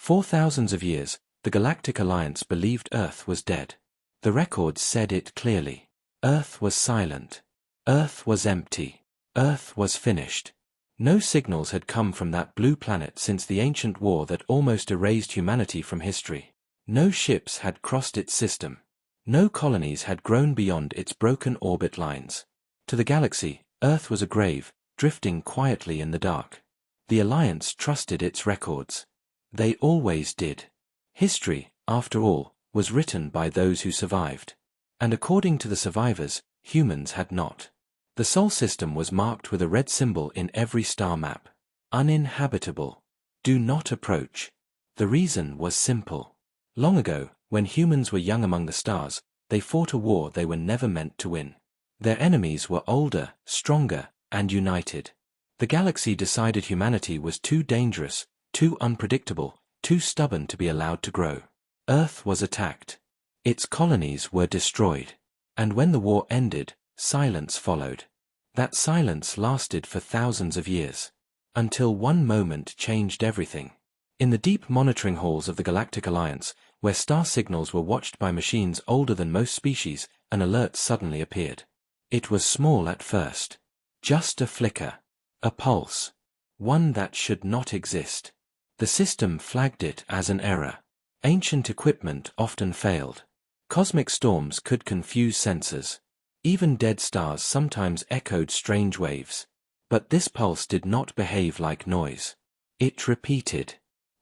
For thousands of years, the Galactic Alliance believed Earth was dead. The records said it clearly. Earth was silent. Earth was empty. Earth was finished. No signals had come from that blue planet since the ancient war that almost erased humanity from history. No ships had crossed its system. No colonies had grown beyond its broken orbit lines. To the galaxy, Earth was a grave, drifting quietly in the dark. The Alliance trusted its records. They always did. History, after all, was written by those who survived. And according to the survivors, humans had not. The Sol system was marked with a red symbol in every star map. Uninhabitable. Do not approach. The reason was simple. Long ago, when humans were young among the stars, they fought a war they were never meant to win. Their enemies were older, stronger, and united. The galaxy decided humanity was too dangerous, too unpredictable, too stubborn to be allowed to grow. Earth was attacked. Its colonies were destroyed. And when the war ended, silence followed. That silence lasted for thousands of years. Until one moment changed everything. In the deep monitoring halls of the Galactic Alliance, where star signals were watched by machines older than most species, an alert suddenly appeared. It was small at first. Just a flicker. A pulse. One that should not exist. The system flagged it as an error. Ancient equipment often failed. Cosmic storms could confuse sensors. Even dead stars sometimes echoed strange waves. But this pulse did not behave like noise. It repeated.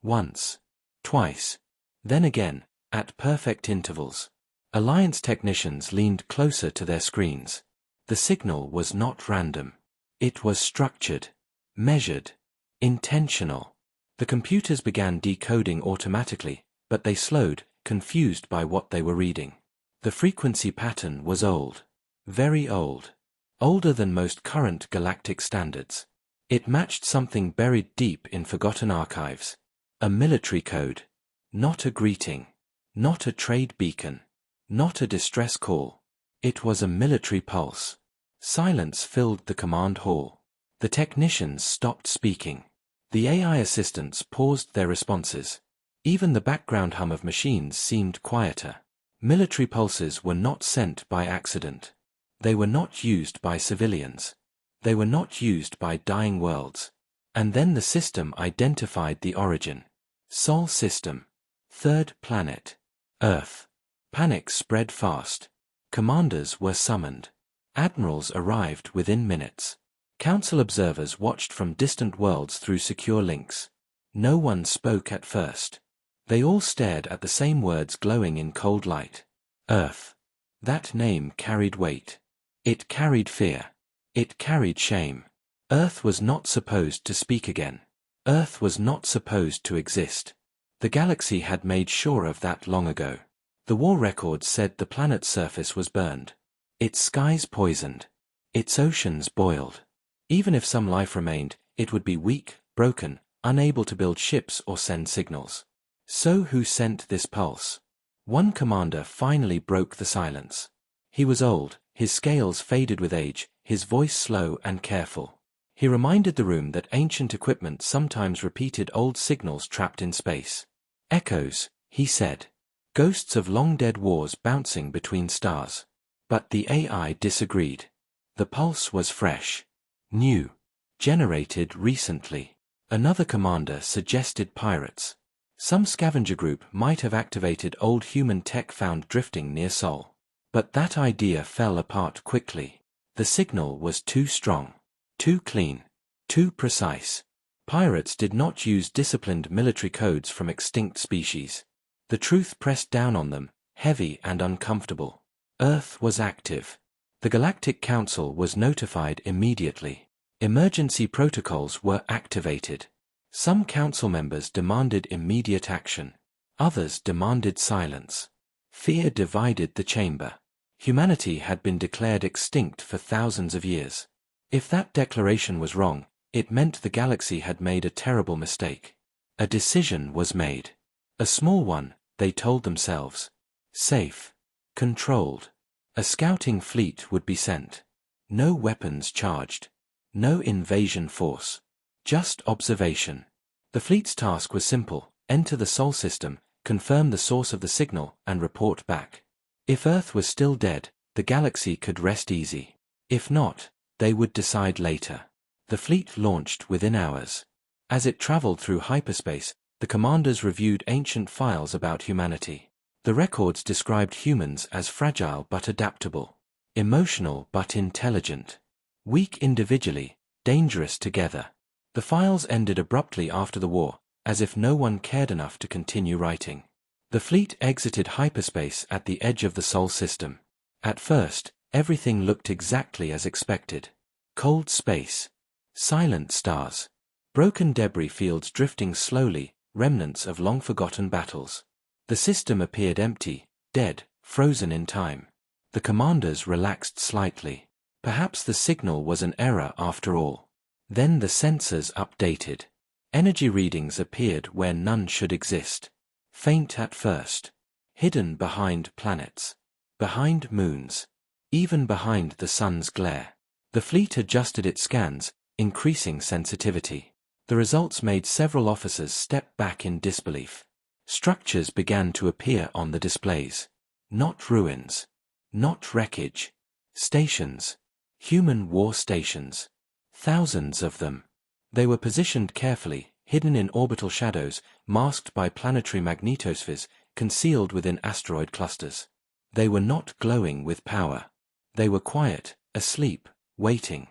Once. Twice. Then again, at perfect intervals. Alliance technicians leaned closer to their screens. The signal was not random. It was structured. Measured. Intentional. The computers began decoding automatically, but they slowed, confused by what they were reading. The frequency pattern was old. Very old. Older than most current galactic standards. It matched something buried deep in forgotten archives. A military code. Not a greeting. Not a trade beacon. Not a distress call. It was a military pulse. Silence filled the command hall. The technicians stopped speaking. The AI assistants paused their responses. Even the background hum of machines seemed quieter. Military pulses were not sent by accident. They were not used by civilians. They were not used by dying worlds. And then the system identified the origin. Sol system. Third planet. Earth. Panic spread fast. Commanders were summoned. Admirals arrived within minutes. Council observers watched from distant worlds through secure links. No one spoke at first. They all stared at the same words glowing in cold light. Earth. That name carried weight. It carried fear. It carried shame. Earth was not supposed to speak again. Earth was not supposed to exist. The galaxy had made sure of that long ago. The war records said the planet's surface was burned. Its skies poisoned. Its oceans boiled. Even if some life remained, it would be weak, broken, unable to build ships or send signals. So who sent this pulse? One commander finally broke the silence. He was old, his scales faded with age, his voice slow and careful. He reminded the room that ancient equipment sometimes repeated old signals trapped in space. Echoes, he said. Ghosts of long-dead wars bouncing between stars. But the AI disagreed. The pulse was fresh. New. Generated recently. Another commander suggested pirates. Some scavenger group might have activated old human tech found drifting near Sol. But that idea fell apart quickly. The signal was too strong. Too clean. Too precise. Pirates did not use disciplined military codes from extinct species. The truth pressed down on them, heavy and uncomfortable. Earth was active. The Galactic Council was notified immediately. Emergency protocols were activated. Some council members demanded immediate action. Others demanded silence. Fear divided the chamber. Humanity had been declared extinct for thousands of years. If that declaration was wrong, it meant the galaxy had made a terrible mistake. A decision was made. A small one, they told themselves. Safe. Controlled. A scouting fleet would be sent. No weapons charged. No invasion force. Just observation. The fleet's task was simple, enter the Sol system, confirm the source of the signal, and report back. If Earth was still dead, the galaxy could rest easy. If not, they would decide later. The fleet launched within hours. As it traveled through hyperspace, the commanders reviewed ancient files about humanity. The records described humans as fragile but adaptable, emotional but intelligent, weak individually, dangerous together. The files ended abruptly after the war, as if no one cared enough to continue writing. The fleet exited hyperspace at the edge of the Sol system. At first, everything looked exactly as expected. Cold space, silent stars, broken debris fields drifting slowly, remnants of long-forgotten battles. The system appeared empty, dead, frozen in time. The commanders relaxed slightly. Perhaps the signal was an error after all. Then the sensors updated. Energy readings appeared where none should exist. Faint at first. Hidden behind planets. Behind moons. Even behind the sun's glare. The fleet adjusted its scans, increasing sensitivity. The results made several officers step back in disbelief. Structures began to appear on the displays. Not ruins. Not wreckage. Stations. Human war stations. Thousands of them. They were positioned carefully, hidden in orbital shadows, masked by planetary magnetospheres, concealed within asteroid clusters. They were not glowing with power. They were quiet, asleep, waiting.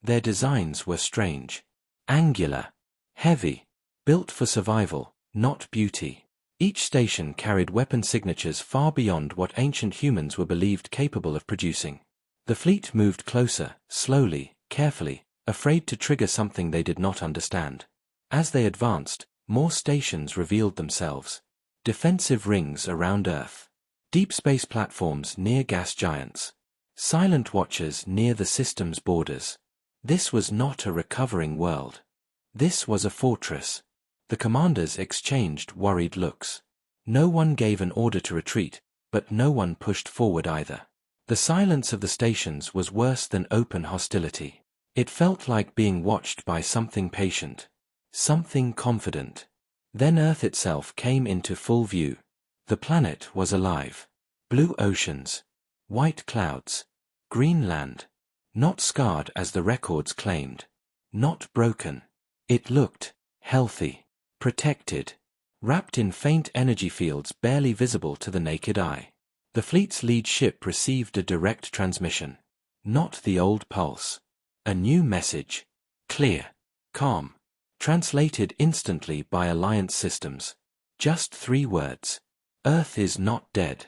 Their designs were strange. Angular. Heavy. Built for survival, not beauty. Each station carried weapon signatures far beyond what ancient humans were believed capable of producing. The fleet moved closer, slowly, carefully, afraid to trigger something they did not understand. As they advanced, more stations revealed themselves. Defensive rings around Earth. Deep space platforms near gas giants. Silent watchers near the system's borders. This was not a recovering world. This was a fortress. The commanders exchanged worried looks. No one gave an order to retreat, but no one pushed forward either. The silence of the stations was worse than open hostility. It felt like being watched by something patient. Something confident. Then Earth itself came into full view. The planet was alive. Blue oceans. White clouds. Green land. Not scarred as the records claimed. Not broken. It looked healthy. Protected. Wrapped in faint energy fields barely visible to the naked eye. The fleet's lead ship received a direct transmission. Not the old pulse. A new message. Clear. Calm. Translated instantly by Alliance systems. Just 3 words. Earth is not dead.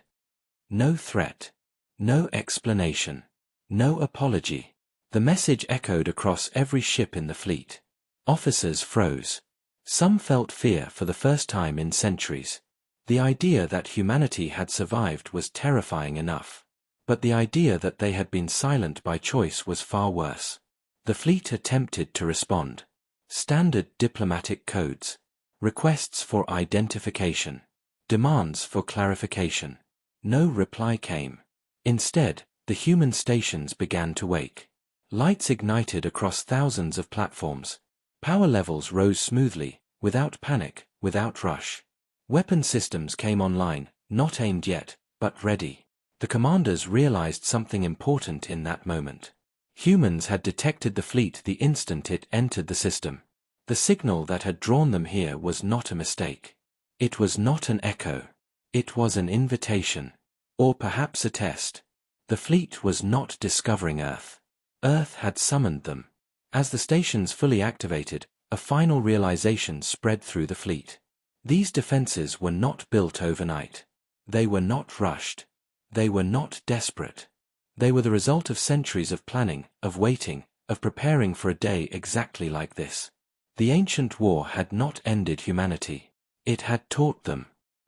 No threat. No explanation. No apology. The message echoed across every ship in the fleet. Officers froze. Some felt fear for the first time in centuries. The idea that humanity had survived was terrifying enough. But the idea that they had been silent by choice was far worse. The fleet attempted to respond. Standard diplomatic codes. Requests for identification. Demands for clarification. No reply came. Instead, the human stations began to wake. Lights ignited across thousands of platforms. Power levels rose smoothly, without panic, without rush. Weapon systems came online, not aimed yet, but ready. The commanders realized something important in that moment. Humans had detected the fleet the instant it entered the system. The signal that had drawn them here was not a mistake. It was not an echo. It was an invitation. Or perhaps a test. The fleet was not discovering Earth. Earth had summoned them. As the stations fully activated, a final realization spread through the fleet. These defenses were not built overnight. They were not rushed. They were not desperate. They were the result of centuries of planning, of waiting, of preparing for a day exactly like this. The ancient war had not ended humanity. It had taught them.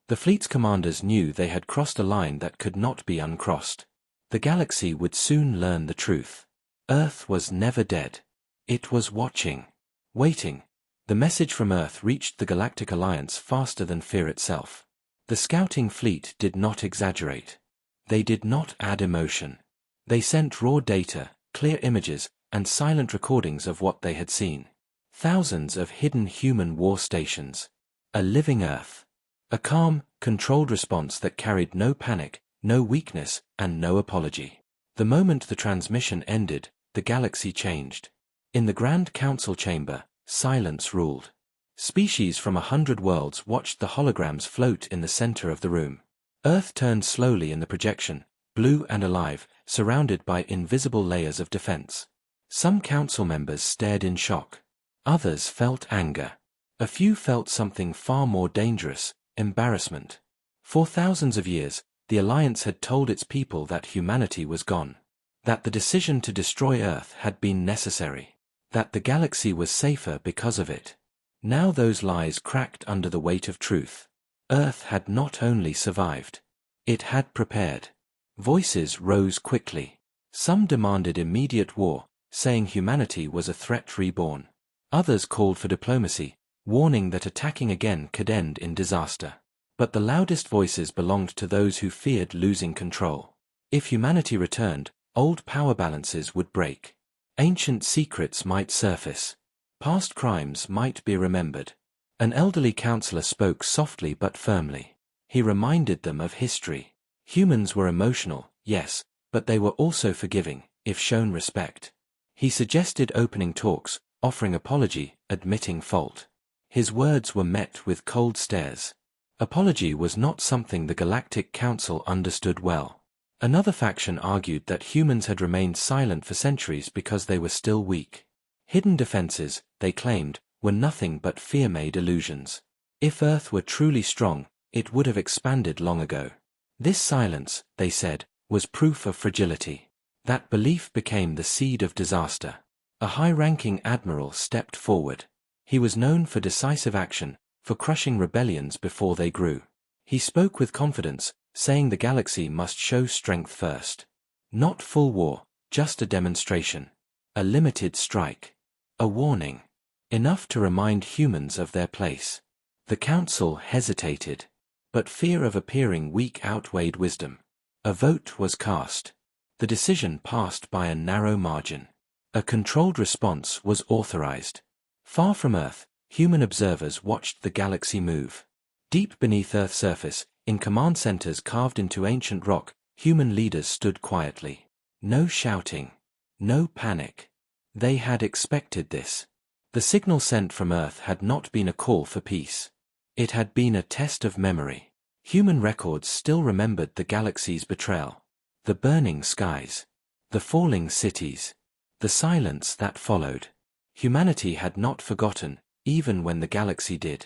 The fleet's commanders knew they had crossed a line that could not be uncrossed. The galaxy would soon learn the truth. Earth was never dead. It was watching. Waiting. The message from Earth reached the Galactic Alliance faster than fear itself. The scouting fleet did not exaggerate. They did not add emotion. They sent raw data, clear images, and silent recordings of what they had seen. Thousands of hidden human war stations. A living Earth. A calm, controlled response that carried no panic, no weakness, and no apology. The moment the transmission ended, the galaxy changed. In the Grand Council chamber, silence ruled. Species from 100 worlds watched the holograms float in the center of the room. Earth turned slowly in the projection, blue and alive, surrounded by invisible layers of defense. Some council members stared in shock. Others felt anger. A few felt something far more dangerous, embarrassment. For thousands of years, the Alliance had told its people that humanity was gone. That the decision to destroy Earth had been necessary. That the galaxy was safer because of it. Now those lies cracked under the weight of truth. Earth had not only survived. It had prepared. Voices rose quickly. Some demanded immediate war, saying humanity was a threat reborn. Others called for diplomacy, warning that attacking again could end in disaster. But the loudest voices belonged to those who feared losing control. If humanity returned, old power balances would break. Ancient secrets might surface. Past crimes might be remembered. An elderly counselor spoke softly but firmly. He reminded them of history. Humans were emotional, yes, but they were also forgiving, if shown respect. He suggested opening talks, offering apology, admitting fault. His words were met with cold stares. Apology was not something the Galactic Council understood well. Another faction argued that humans had remained silent for centuries because they were still weak. Hidden defenses, they claimed, were nothing but fear-made illusions. If Earth were truly strong, it would have expanded long ago. This silence, they said, was proof of fragility. That belief became the seed of disaster. A high-ranking admiral stepped forward. He was known for decisive action, for crushing rebellions before they grew. He spoke with confidence, saying the galaxy must show strength first. Not full war, just a demonstration. A limited strike. A warning. Enough to remind humans of their place. The council hesitated. But fear of appearing weak outweighed wisdom. A vote was cast. The decision passed by a narrow margin. A controlled response was authorized. Far from Earth, human observers watched the galaxy move. Deep beneath Earth's surface, in command centers carved into ancient rock, human leaders stood quietly. No shouting. No panic. They had expected this. The signal sent from Earth had not been a call for peace. It had been a test of memory. Human records still remembered the galaxy's betrayal. The burning skies. The falling cities. The silence that followed. Humanity had not forgotten, even when the galaxy did.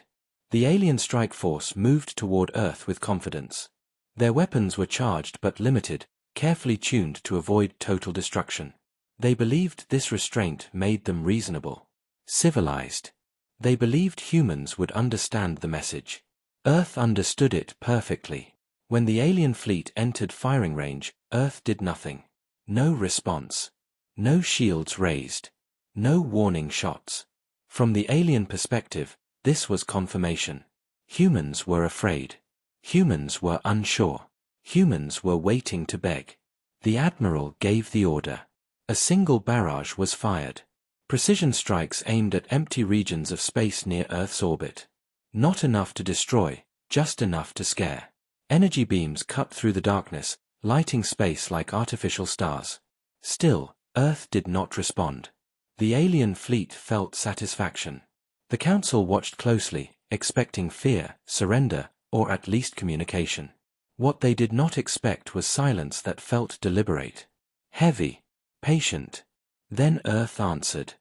The alien strike force moved toward Earth with confidence. Their weapons were charged but limited, carefully tuned to avoid total destruction. They believed this restraint made them reasonable. Civilized. They believed humans would understand the message. Earth understood it perfectly. When the alien fleet entered firing range, Earth did nothing. No response. No shields raised. No warning shots. From the alien perspective, this was confirmation. Humans were afraid. Humans were unsure. Humans were waiting to beg. The Admiral gave the order. A single barrage was fired. Precision strikes aimed at empty regions of space near Earth's orbit. Not enough to destroy, just enough to scare. Energy beams cut through the darkness, lighting space like artificial stars. Still, Earth did not respond. The alien fleet felt satisfaction. The Council watched closely, expecting fear, surrender, or at least communication. What they did not expect was silence that felt deliberate. Heavy. Patient. Then Earth answered.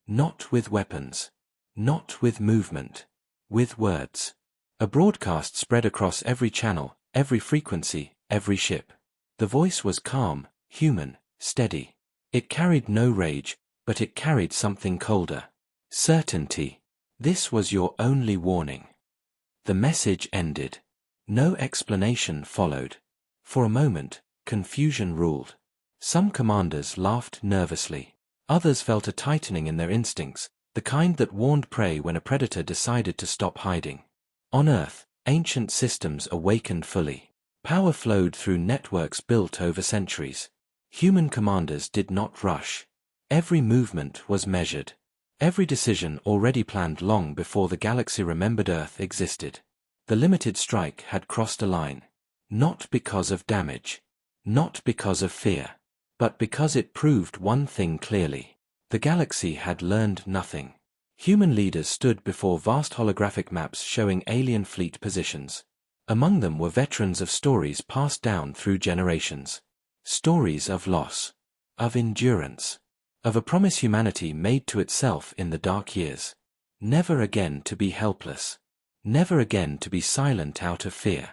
Not with weapons. Not with movement. With words. A broadcast spread across every channel, every frequency, every ship. The voice was calm, human, steady. It carried no rage, but it carried something colder. Certainty. This was your only warning. The message ended. No explanation followed. For a moment, confusion ruled. Some commanders laughed nervously. Others felt a tightening in their instincts, the kind that warned prey when a predator decided to stop hiding. On Earth, ancient systems awakened fully. Power flowed through networks built over centuries. Human commanders did not rush. Every movement was measured. Every decision already planned long before the galaxy remembered Earth existed. The limited strike had crossed a line. Not because of damage. Not because of fear. But because it proved one thing clearly. The galaxy had learned nothing. Human leaders stood before vast holographic maps showing alien fleet positions. Among them were veterans of stories passed down through generations. Stories of loss. Of endurance. Of a promise humanity made to itself in the dark years. Never again to be helpless. Never again to be silent out of fear.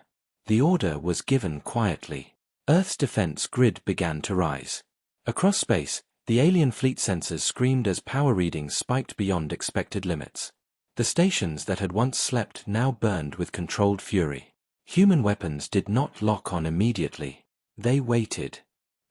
The order was given quietly. Earth's defense grid began to rise. Across space, the alien fleet sensors screamed as power readings spiked beyond expected limits. The stations that had once slept now burned with controlled fury. Human weapons did not lock on immediately. They waited.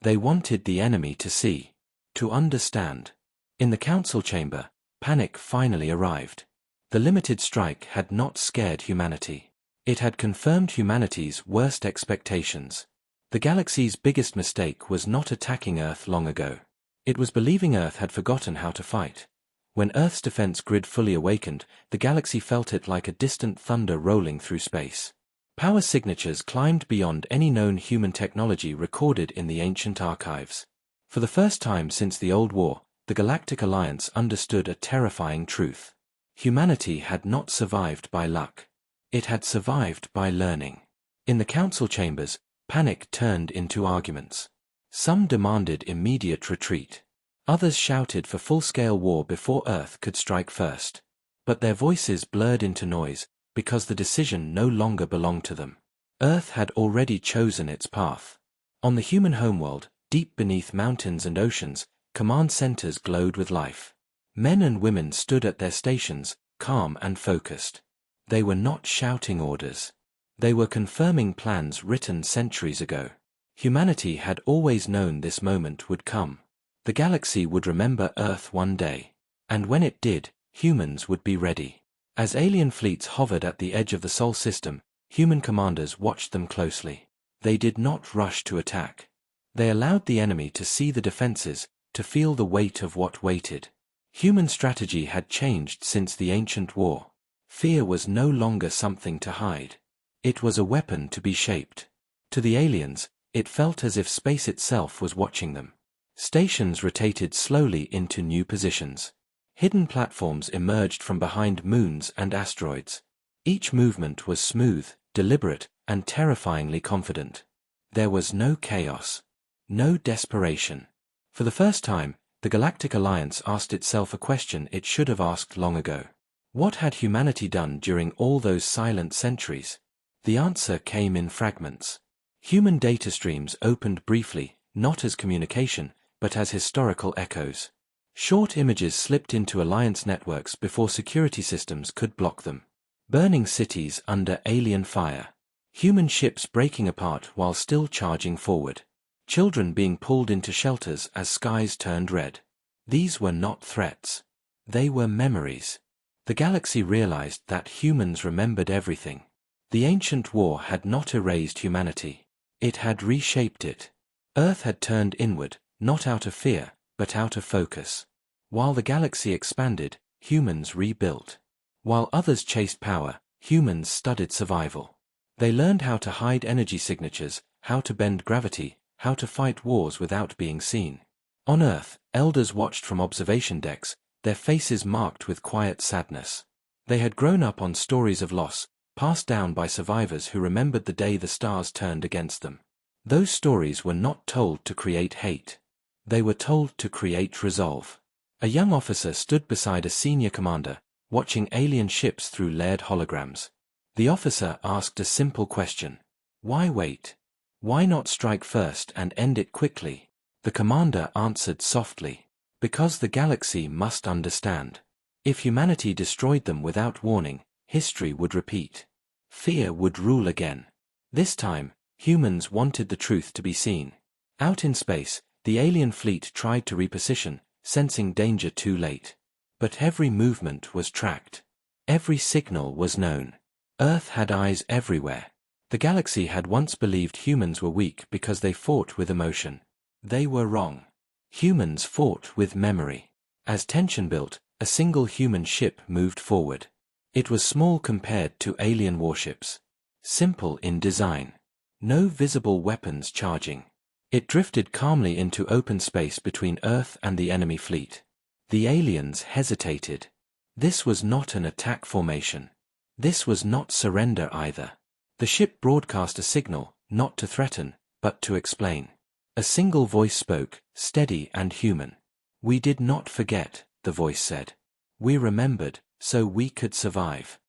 They wanted the enemy to see. To understand. In the council chamber, panic finally arrived. The limited strike had not scared humanity. It had confirmed humanity's worst expectations. The galaxy's biggest mistake was not attacking Earth long ago. It was believing Earth had forgotten how to fight. When Earth's defense grid fully awakened, the galaxy felt it like a distant thunder rolling through space. Power signatures climbed beyond any known human technology recorded in the ancient archives. For the first time since the Old War, the Galactic Alliance understood a terrifying truth. Humanity had not survived by luck. It had survived by learning. In the council chambers, panic turned into arguments. Some demanded immediate retreat. Others shouted for full-scale war before Earth could strike first. But their voices blurred into noise, because the decision no longer belonged to them. Earth had already chosen its path. On the human homeworld, deep beneath mountains and oceans, command centers glowed with life. Men and women stood at their stations, calm and focused. They were not shouting orders. They were confirming plans written centuries ago. Humanity had always known this moment would come. The galaxy would remember Earth one day. And when it did, humans would be ready. As alien fleets hovered at the edge of the Sol system, human commanders watched them closely. They did not rush to attack. They allowed the enemy to see the defenses, to feel the weight of what waited. Human strategy had changed since the ancient war. Fear was no longer something to hide. It was a weapon to be shaped. To the aliens, it felt as if space itself was watching them. Stations rotated slowly into new positions. Hidden platforms emerged from behind moons and asteroids. Each movement was smooth, deliberate, and terrifyingly confident. There was no chaos. No desperation. For the first time, the Galactic Alliance asked itself a question it should have asked long ago. What had humanity done during all those silent centuries? The answer came in fragments. Human data streams opened briefly, not as communication, but as historical echoes. Short images slipped into Alliance networks before security systems could block them. Burning cities under alien fire. Human ships breaking apart while still charging forward. Children being pulled into shelters as skies turned red. These were not threats. They were memories. The galaxy realized that humans remembered everything. The ancient war had not erased humanity. It had reshaped it. Earth had turned inward, not out of fear, but out of focus. While the galaxy expanded, humans rebuilt. While others chased power, humans studied survival. They learned how to hide energy signatures, how to bend gravity, how to fight wars without being seen. On Earth, elders watched from observation decks, their faces marked with quiet sadness. They had grown up on stories of loss, passed down by survivors who remembered the day the stars turned against them. Those stories were not told to create hate. They were told to create resolve. A young officer stood beside a senior commander, watching alien ships through layered holograms. The officer asked a simple question. Why wait? Why not strike first and end it quickly? The commander answered softly. Because the galaxy must understand. If humanity destroyed them without warning, history would repeat. Fear would rule again. This time, humans wanted the truth to be seen. Out in space, the alien fleet tried to reposition, sensing danger too late. But every movement was tracked. Every signal was known. Earth had eyes everywhere. The galaxy had once believed humans were weak because they fought with emotion. They were wrong. Humans fought with memory. As tension built, A single human ship moved forward. It was small compared to alien warships. Simple in design. No visible weapons charging. It drifted calmly into open space between Earth and the enemy fleet. The aliens hesitated. This was not an attack formation. This was not surrender either. The ship broadcast a signal, not to threaten, but to explain. A single voice spoke, steady and human. "We did not forget," the voice said. "We remembered, so we could survive."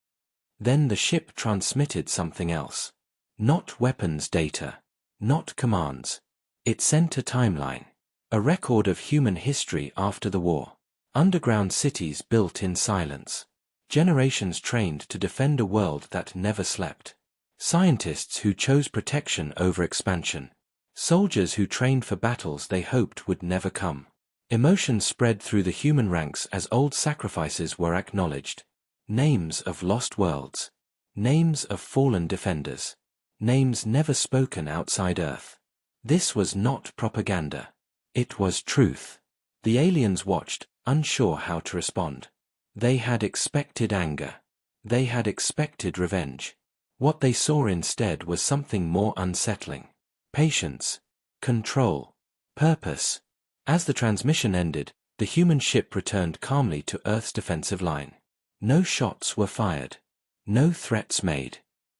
Then the ship transmitted something else. Not weapons data. Not commands. It sent a timeline. A record of human history after the war. Underground cities built in silence. Generations trained to defend a world that never slept. Scientists who chose protection over expansion. Soldiers who trained for battles they hoped would never come. Emotions spread through the human ranks as old sacrifices were acknowledged. Names of lost worlds. Names of fallen defenders. Names never spoken outside Earth. This was not propaganda. It was truth. The aliens watched, unsure how to respond. They had expected anger. They had expected revenge. What they saw instead was something more unsettling. Patience. Control. Purpose. As the transmission ended, the human ship returned calmly to Earth's defensive line. No shots were fired. No threats made.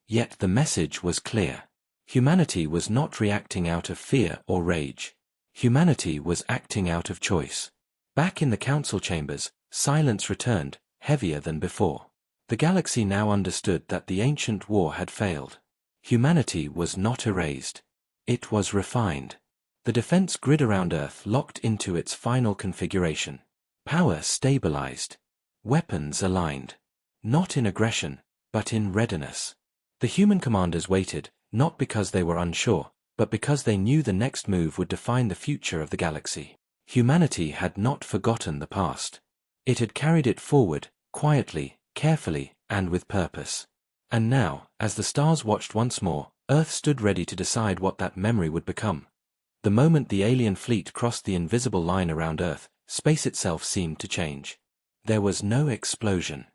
Yet the message was clear. Humanity was not reacting out of fear or rage. Humanity was acting out of choice. Back in the council chambers, silence returned, heavier than before. The galaxy now understood that the ancient war had failed. Humanity was not erased. It was refined. The defense grid around Earth locked into its final configuration. Power stabilized. Weapons aligned. Not in aggression, but in readiness. The human commanders waited, not because they were unsure, but because they knew the next move would define the future of the galaxy. Humanity had not forgotten the past. It had carried it forward, quietly, carefully, and with purpose. And now, as the stars watched once more, Earth stood ready to decide what that memory would become. The moment the alien fleet crossed the invisible line around Earth, space itself seemed to change. There was no explosion.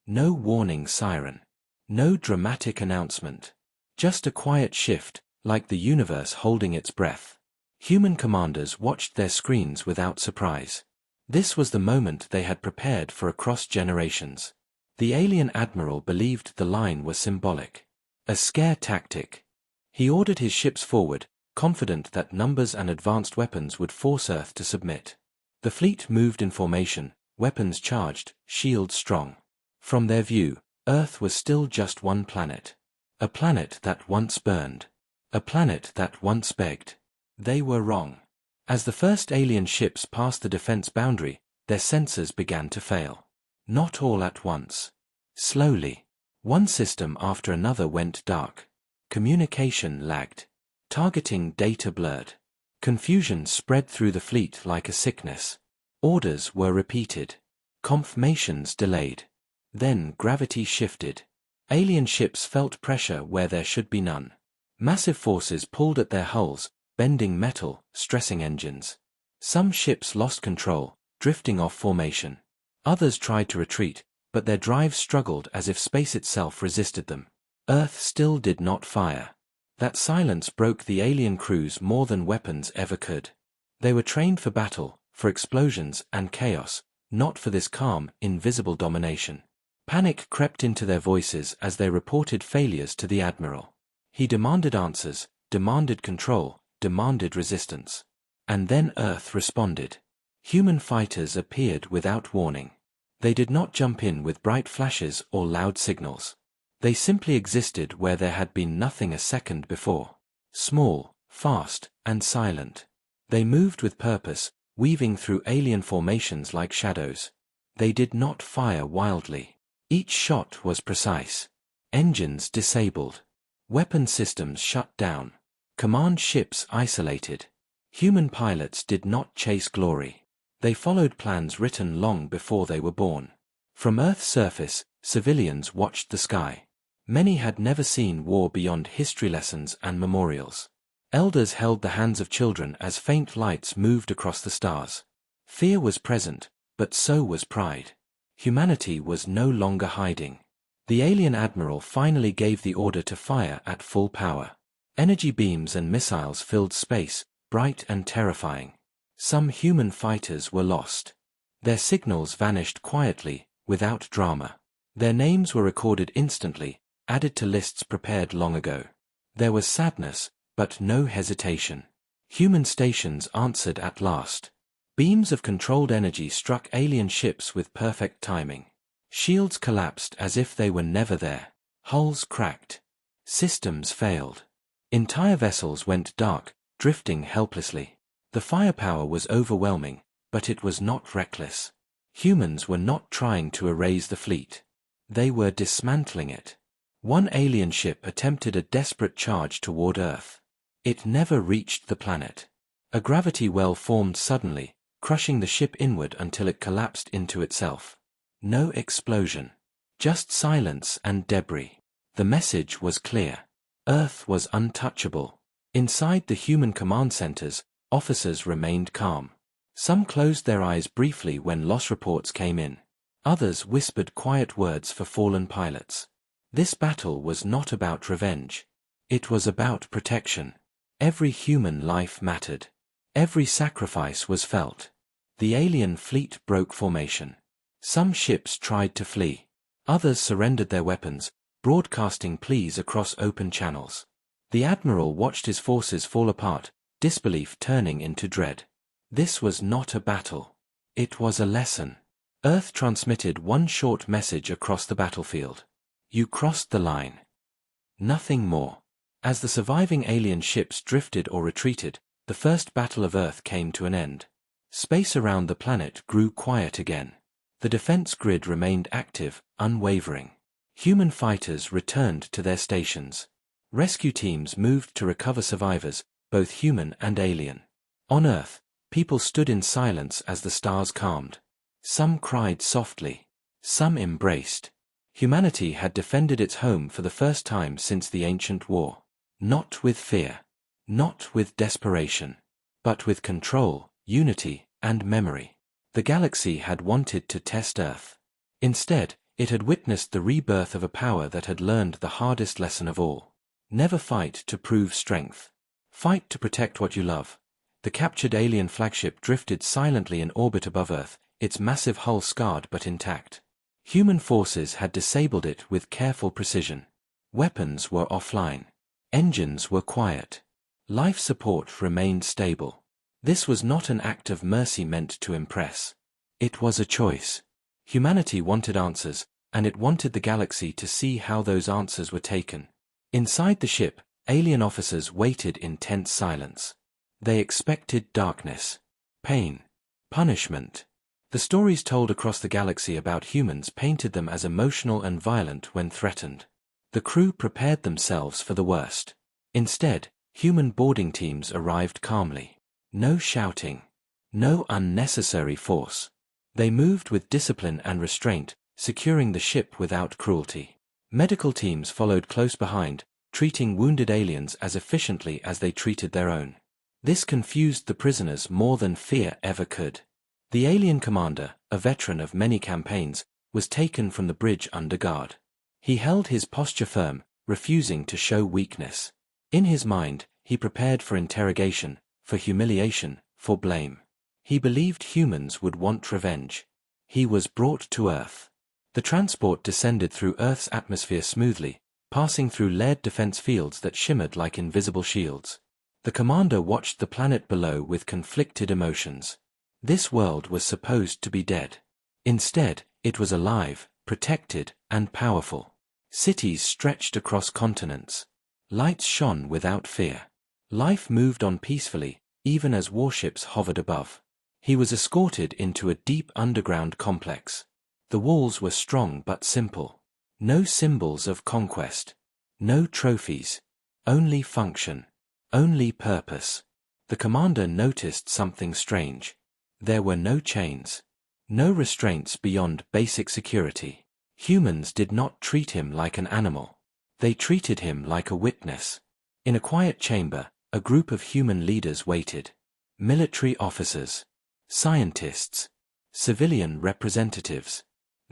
No warning siren. No dramatic announcement. Just a quiet shift, like the universe holding its breath. Human commanders watched their screens without surprise. This was the moment they had prepared for across generations. The alien admiral believed the line was symbolic. A scare tactic. He ordered his ships forward, confident that numbers and advanced weapons would force Earth to submit. The fleet moved in formation, weapons charged, shields strong. From their view, Earth was still just one planet. A planet that once burned. A planet that once begged. They were wrong. As the first alien ships passed the defense boundary, their sensors began to fail. Not all at once. Slowly. One system after another went dark. Communication lagged. Targeting data blurred. Confusion spread through the fleet like a sickness. Orders were repeated. Confirmations delayed. Then gravity shifted. Alien ships felt pressure where there should be none. Massive forces pulled at their hulls, bending metal, stressing engines. Some ships lost control, drifting off formation. Others tried to retreat, but their drives struggled as if space itself resisted them. Earth still did not fire. That silence broke the alien crews more than weapons ever could. They were trained for battle, for explosions and chaos, not for this calm, invisible domination. Panic crept into their voices as they reported failures to the admiral. He demanded answers, demanded control, demanded resistance. And then Earth responded. Human fighters appeared without warning. They did not jump in with bright flashes or loud signals. They simply existed where there had been nothing a second before. Small, fast, and silent. They moved with purpose, weaving through alien formations like shadows. They did not fire wildly. Each shot was precise. Engines disabled. Weapon systems shut down. Command ships isolated. Human pilots did not chase glory. They followed plans written long before they were born. From Earth's surface, civilians watched the sky. Many had never seen war beyond history lessons and memorials. Elders held the hands of children as faint lights moved across the stars. Fear was present, but so was pride. Humanity was no longer hiding. The alien admiral finally gave the order to fire at full power. Energy beams and missiles filled space, bright and terrifying. Some human fighters were lost. Their signals vanished quietly, without drama. Their names were recorded instantly, added to lists prepared long ago. There was sadness, but no hesitation. Human stations answered at last. Beams of controlled energy struck alien ships with perfect timing. Shields collapsed as if they were never there. Hulls cracked. Systems failed. Entire vessels went dark, drifting helplessly. The firepower was overwhelming, but it was not reckless. Humans were not trying to erase the fleet. They were dismantling it. One alien ship attempted a desperate charge toward Earth. It never reached the planet. A gravity well formed suddenly, crushing the ship inward until it collapsed into itself. No explosion. Just silence and debris. The message was clear. Earth was untouchable. Inside the human command centers, officers remained calm. Some closed their eyes briefly when loss reports came in. Others whispered quiet words for fallen pilots. This battle was not about revenge. It was about protection. Every human life mattered. Every sacrifice was felt. The alien fleet broke formation. Some ships tried to flee. Others surrendered their weapons, broadcasting pleas across open channels. The admiral watched his forces fall apart, disbelief turning into dread. This was not a battle. It was a lesson. Earth transmitted one short message across the battlefield. You crossed the line. Nothing more. As the surviving alien ships drifted or retreated, the first battle of Earth came to an end. Space around the planet grew quiet again. The defense grid remained active, unwavering. Human fighters returned to their stations. Rescue teams moved to recover survivors, both human and alien. On Earth, people stood in silence as the stars calmed. Some cried softly. Some embraced. Humanity had defended its home for the first time since the ancient war. Not with fear. Not with desperation. But with control, unity, and memory. The galaxy had wanted to test Earth. Instead, it had witnessed the rebirth of a power that had learned the hardest lesson of all. Never fight to prove strength. Fight to protect what you love. The captured alien flagship drifted silently in orbit above Earth, its massive hull scarred but intact. Human forces had disabled it with careful precision. Weapons were offline. Engines were quiet. Life support remained stable. This was not an act of mercy meant to impress. It was a choice. Humanity wanted answers, and it wanted the galaxy to see how those answers were taken. Inside the ship, alien officers waited in tense silence. They expected darkness, pain, punishment. The stories told across the galaxy about humans painted them as emotional and violent when threatened. The crew prepared themselves for the worst. Instead, human boarding teams arrived calmly. No shouting. No unnecessary force. They moved with discipline and restraint, securing the ship without cruelty. Medical teams followed close behind, treating wounded aliens as efficiently as they treated their own. This confused the prisoners more than fear ever could. The alien commander, a veteran of many campaigns, was taken from the bridge under guard. He held his posture firm, refusing to show weakness. In his mind, he prepared for interrogation, for humiliation, for blame. He believed humans would want revenge. He was brought to Earth. The transport descended through Earth's atmosphere smoothly, passing through layered defense fields that shimmered like invisible shields. The commander watched the planet below with conflicted emotions. This world was supposed to be dead. Instead, it was alive, protected, and powerful. Cities stretched across continents. Lights shone without fear. Life moved on peacefully, even as warships hovered above. He was escorted into a deep underground complex. The walls were strong but simple. No symbols of conquest. No trophies. Only function. Only purpose. The commander noticed something strange. There were no chains. No restraints beyond basic security. Humans did not treat him like an animal. They treated him like a witness. In a quiet chamber, a group of human leaders waited. Military officers. Scientists. Civilian representatives.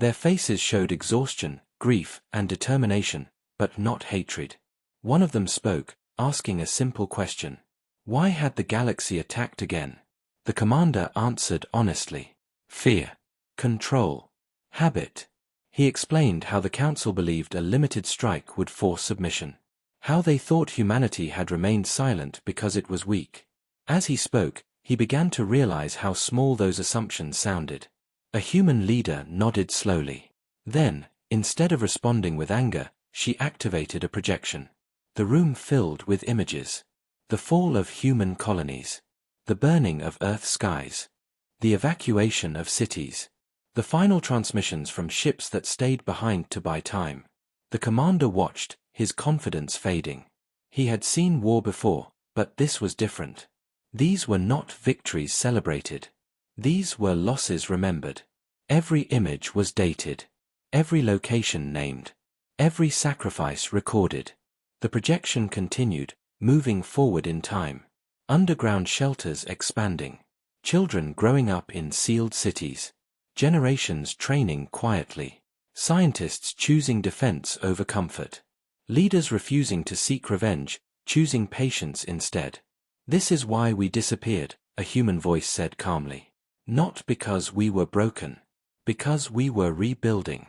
Their faces showed exhaustion, grief, and determination, but not hatred. One of them spoke, asking a simple question. Why had the galaxy attacked again? The commander answered honestly. Fear. Control. Habit. He explained how the council believed a limited strike would force submission. How they thought humanity had remained silent because it was weak. As he spoke, he began to realize how small those assumptions sounded. A human leader nodded slowly. Then, instead of responding with anger, she activated a projection. The room filled with images. The fall of human colonies. The burning of Earth's skies. The evacuation of cities. The final transmissions from ships that stayed behind to buy time. The commander watched, his confidence fading. He had seen war before, but this was different. These were not victories celebrated. These were losses remembered. Every image was dated. Every location named. Every sacrifice recorded. The projection continued, moving forward in time. Underground shelters expanding. Children growing up in sealed cities. Generations training quietly. Scientists choosing defense over comfort. Leaders refusing to seek revenge, choosing patience instead. This is why we disappeared, a human voice said calmly. Not because we were broken. Because we were rebuilding.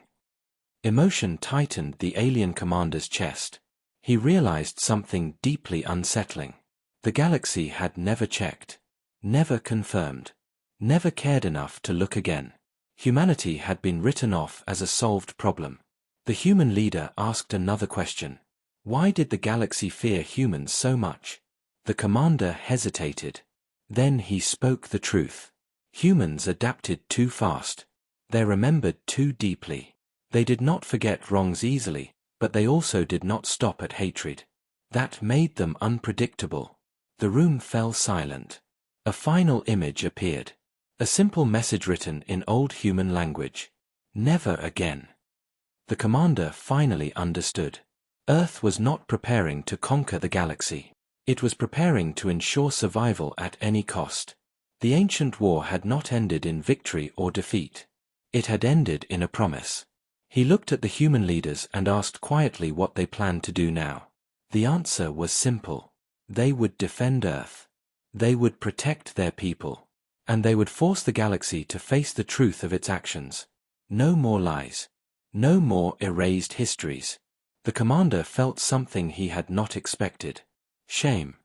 Emotion tightened the alien commander's chest. He realized something deeply unsettling. The galaxy had never checked. Never confirmed. Never cared enough to look again. Humanity had been written off as a solved problem. The human leader asked another question. Why did the galaxy fear humans so much? The commander hesitated. Then he spoke the truth. Humans adapted too fast. They remembered too deeply. They did not forget wrongs easily, but they also did not stop at hatred. That made them unpredictable. The room fell silent. A final image appeared. A simple message written in old human language. Never again. The commander finally understood. Earth was not preparing to conquer the galaxy. It was preparing to ensure survival at any cost. The ancient war had not ended in victory or defeat. It had ended in a promise. He looked at the human leaders and asked quietly what they planned to do now. The answer was simple. They would defend Earth. They would protect their people. And they would force the galaxy to face the truth of its actions. No more lies. No more erased histories. The commander felt something he had not expected. Shame.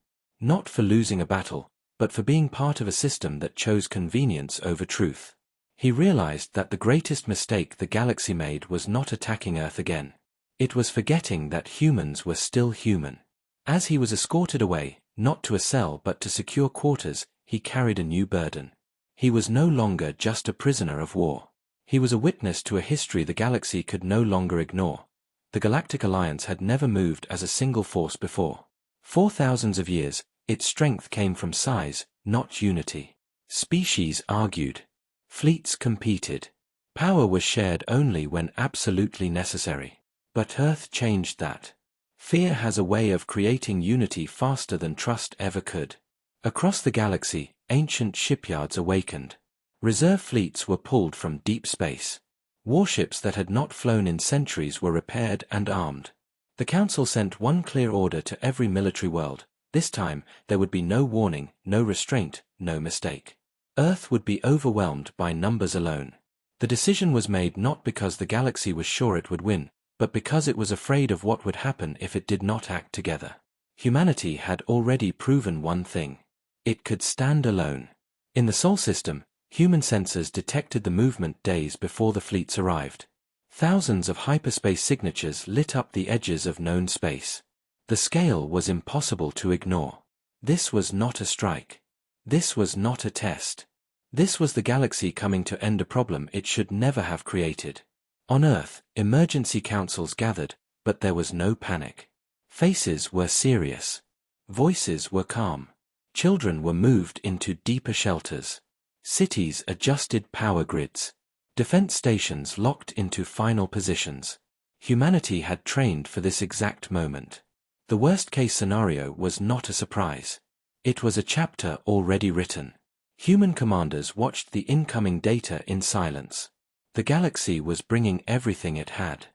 Not for losing a battle, but for being part of a system that chose convenience over truth. He realized that the greatest mistake the galaxy made was not attacking Earth again. It was forgetting that humans were still human. As he was escorted away, not to a cell but to secure quarters, he carried a new burden. He was no longer just a prisoner of war. He was a witness to a history the galaxy could no longer ignore. The Galactic Alliance had never moved as a single force before. For thousands of years, its strength came from size, not unity. Species argued. Fleets competed. Power was shared only when absolutely necessary. But Earth changed that. Fear has a way of creating unity faster than trust ever could. Across the galaxy, ancient shipyards awakened. Reserve fleets were pulled from deep space. Warships that had not flown in centuries were repaired and armed. The Council sent one clear order to every military world. This time, there would be no warning, no restraint, no mistake. Earth would be overwhelmed by numbers alone. The decision was made not because the galaxy was sure it would win, but because it was afraid of what would happen if it did not act together. Humanity had already proven one thing. It could stand alone. In the Sol system, human sensors detected the movement days before the fleets arrived. Thousands of hyperspace signatures lit up the edges of known space. The scale was impossible to ignore. This was not a strike. This was not a test. This was the galaxy coming to end a problem it should never have created. On Earth, emergency councils gathered, but there was no panic. Faces were serious. Voices were calm. Children were moved into deeper shelters. Cities adjusted power grids. Defense stations locked into final positions. Humanity had trained for this exact moment. The worst-case scenario was not a surprise. It was a chapter already written. Human commanders watched the incoming data in silence. The galaxy was bringing everything it had.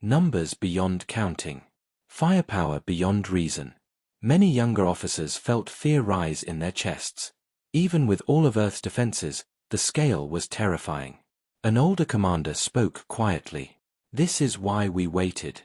Numbers beyond counting. Firepower beyond reason. Many younger officers felt fear rise in their chests. Even with all of Earth's defenses, the scale was terrifying. An older commander spoke quietly. "This is why we waited."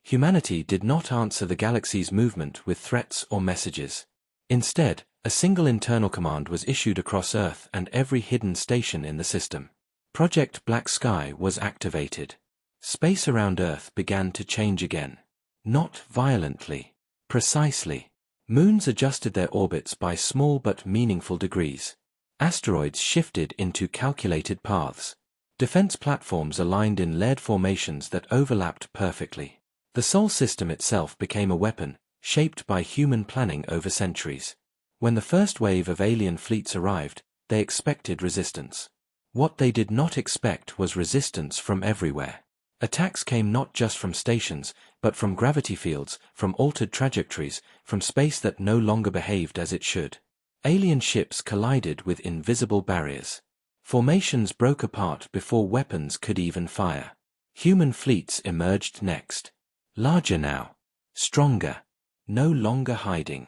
Humanity did not answer the galaxy's movement with threats or messages. Instead, a single internal command was issued across Earth and every hidden station in the system. Project Black Sky was activated. Space around Earth began to change again. Not violently. Precisely. Moons adjusted their orbits by small but meaningful degrees. Asteroids shifted into calculated paths. Defense platforms aligned in layered formations that overlapped perfectly. The Sol system itself became a weapon, shaped by human planning over centuries. When the first wave of alien fleets arrived, they expected resistance. What they did not expect was resistance from everywhere. Attacks came not just from stations, but from gravity fields, from altered trajectories, from space that no longer behaved as it should. Alien ships collided with invisible barriers. Formations broke apart before weapons could even fire. Human fleets emerged next. Larger now. Stronger. No longer hiding.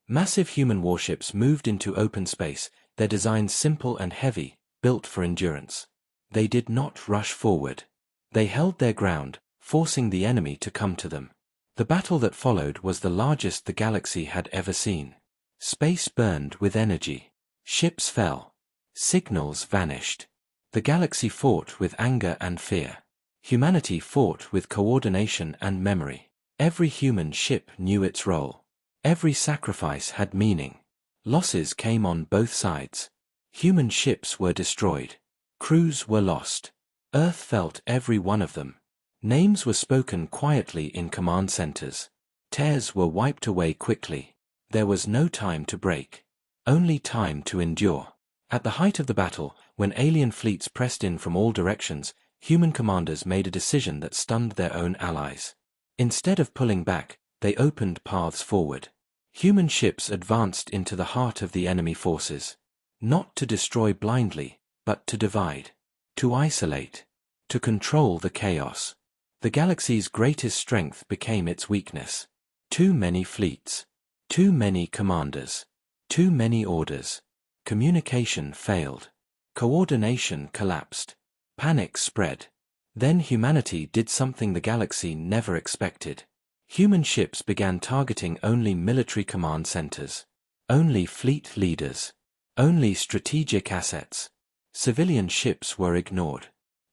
Massive human warships moved into open space, their designs simple and heavy, built for endurance. They did not rush forward. They held their ground, forcing the enemy to come to them. The battle that followed was the largest the galaxy had ever seen. Space burned with energy. Ships fell. Signals vanished. The galaxy fought with anger and fear. Humanity fought with coordination and memory. Every human ship knew its role. Every sacrifice had meaning. Losses came on both sides. Human ships were destroyed. Crews were lost. Earth felt every one of them. Names were spoken quietly in command centers. Tears were wiped away quickly. There was no time to break. Only time to endure. At the height of the battle, when alien fleets pressed in from all directions, human commanders made a decision that stunned their own allies. Instead of pulling back, they opened paths forward. Human ships advanced into the heart of the enemy forces. Not to destroy blindly, but to divide. To isolate. To control the chaos. The galaxy's greatest strength became its weakness. Too many fleets. Too many commanders. Too many orders. Communication failed. Coordination collapsed. Panic spread. Then humanity did something the galaxy never expected. Human ships began targeting only military command centers. Only fleet leaders. Only strategic assets. Civilian ships were ignored.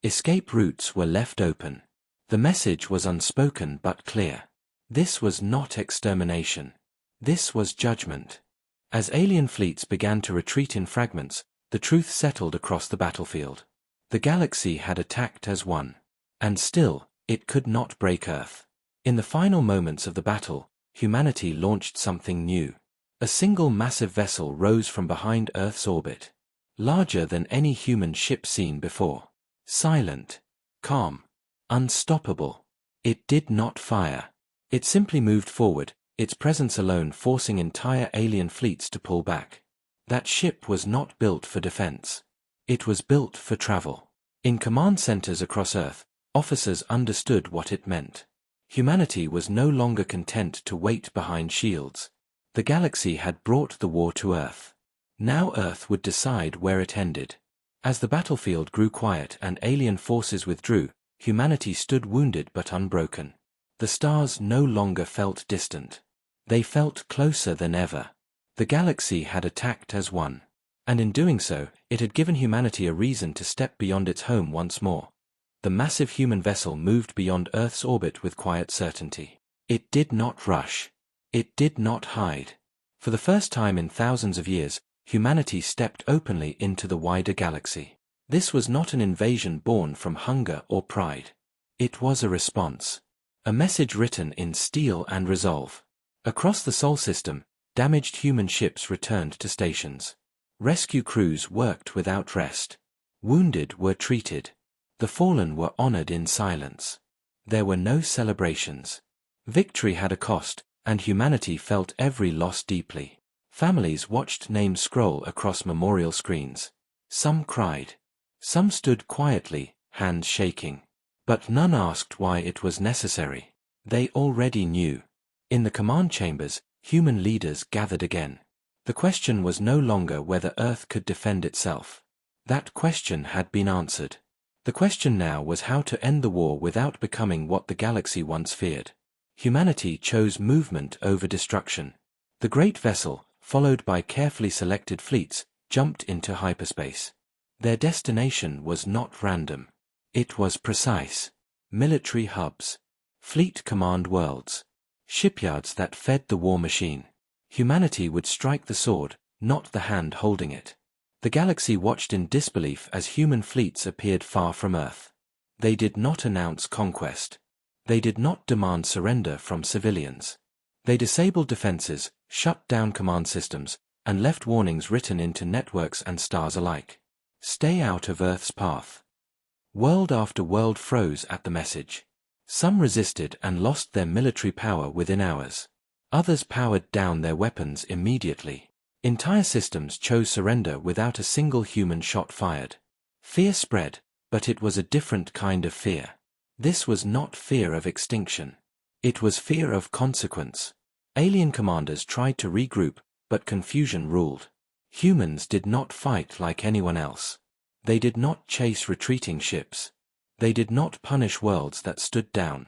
Escape routes were left open. The message was unspoken but clear. This was not extermination. This was judgment. As alien fleets began to retreat in fragments, the truth settled across the battlefield. The galaxy had attacked as one. And still, it could not break Earth. In the final moments of the battle, humanity launched something new. A single massive vessel rose from behind Earth's orbit. Larger than any human ship seen before. Silent. Calm. Unstoppable. It did not fire. It simply moved forward, its presence alone forcing entire alien fleets to pull back. That ship was not built for defense. It was built for travel. In command centers across Earth, officers understood what it meant. Humanity was no longer content to wait behind shields. The galaxy had brought the war to Earth. Now Earth would decide where it ended. As the battlefield grew quiet and alien forces withdrew, humanity stood wounded but unbroken. The stars no longer felt distant. They felt closer than ever. The galaxy had attacked as one. And in doing so, it had given humanity a reason to step beyond its home once more. The massive human vessel moved beyond Earth's orbit with quiet certainty. It did not rush. It did not hide. For the first time in thousands of years, humanity stepped openly into the wider galaxy. This was not an invasion born from hunger or pride. It was a response. A message written in steel and resolve. Across the Sol system, damaged human ships returned to stations. Rescue crews worked without rest. Wounded were treated. The fallen were honored in silence. There were no celebrations. Victory had a cost, and humanity felt every loss deeply. Families watched names scroll across memorial screens. Some cried. Some stood quietly, hands shaking. But none asked why it was necessary. They already knew. In the command chambers, human leaders gathered again. The question was no longer whether Earth could defend itself. That question had been answered. The question now was how to end the war without becoming what the galaxy once feared. Humanity chose movement over destruction. The great vessel, followed by carefully selected fleets, jumped into hyperspace. Their destination was not random. It was precise. Military hubs. Fleet command worlds. Shipyards that fed the war machine. Humanity would strike the sword, not the hand holding it. The galaxy watched in disbelief as human fleets appeared far from Earth. They did not announce conquest. They did not demand surrender from civilians. They disabled defenses, shut down command systems, and left warnings written into networks and stars alike. Stay out of Earth's path. World after world froze at the message. Some resisted and lost their military power within hours. Others powered down their weapons immediately. Entire systems chose surrender without a single human shot fired. Fear spread, but it was a different kind of fear. This was not fear of extinction. It was fear of consequence. Alien commanders tried to regroup, but confusion ruled. Humans did not fight like anyone else. They did not chase retreating ships. They did not punish worlds that stood down.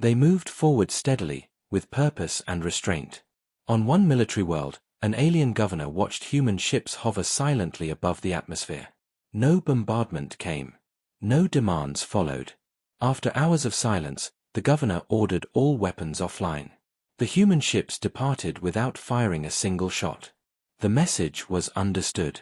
They moved forward steadily, with purpose and restraint. On one military world, an alien governor watched human ships hover silently above the atmosphere. No bombardment came. No demands followed. After hours of silence, the governor ordered all weapons offline. The human ships departed without firing a single shot. The message was understood.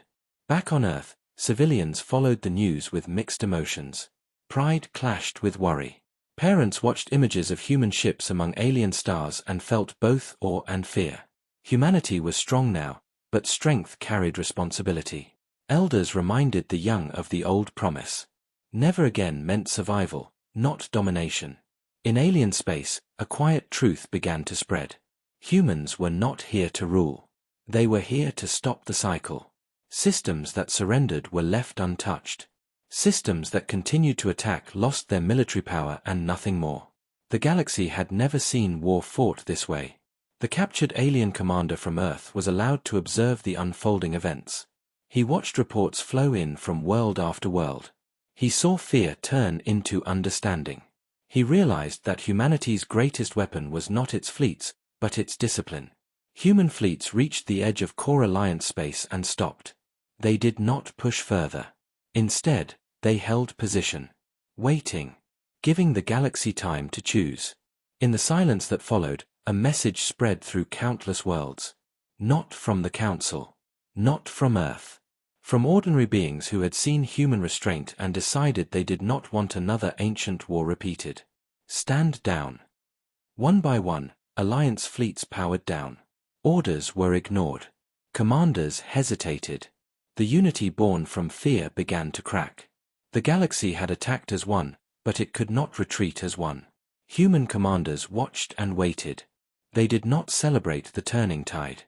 Back on Earth, civilians followed the news with mixed emotions. Pride clashed with worry. Parents watched images of human ships among alien stars and felt both awe and fear. Humanity was strong now, but strength carried responsibility. Elders reminded the young of the old promise. Never again meant survival, not domination. In alien space, a quiet truth began to spread. Humans were not here to rule. They were here to stop the cycle. Systems that surrendered were left untouched. Systems that continued to attack lost their military power and nothing more. The galaxy had never seen war fought this way. The captured alien commander from Earth was allowed to observe the unfolding events. He watched reports flow in from world after world. He saw fear turn into understanding. He realized that humanity's greatest weapon was not its fleets, but its discipline. Human fleets reached the edge of core alliance space and stopped. They did not push further. Instead, they held position, waiting, giving the galaxy time to choose. In the silence that followed, a message spread through countless worlds. Not from the Council. Not from Earth. From ordinary beings who had seen human restraint and decided they did not want another ancient war repeated. Stand down. One by one, Alliance fleets powered down. Orders were ignored. Commanders hesitated. The unity born from fear began to crack. The galaxy had attacked as one, but it could not retreat as one. Human commanders watched and waited. They did not celebrate the turning tide.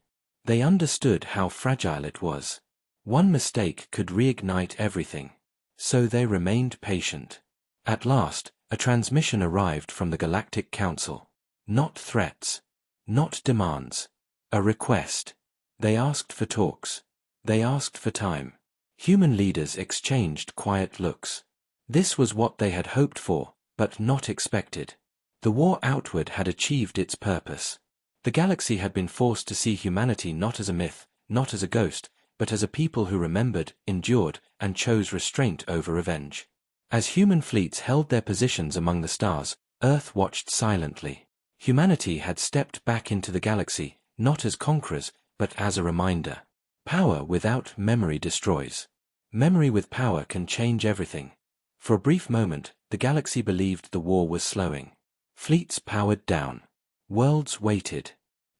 They understood how fragile it was. One mistake could reignite everything. So they remained patient. At last, a transmission arrived from the Galactic Council. Not threats. Not demands. A request. They asked for talks. They asked for time. Human leaders exchanged quiet looks. This was what they had hoped for, but not expected. The war outward had achieved its purpose. The galaxy had been forced to see humanity not as a myth, not as a ghost, but as a people who remembered, endured, and chose restraint over revenge. As human fleets held their positions among the stars, Earth watched silently. Humanity had stepped back into the galaxy, not as conquerors, but as a reminder. Power without memory destroys. Memory with power can change everything. For a brief moment, the galaxy believed the war was slowing. Fleets powered down. Worlds waited.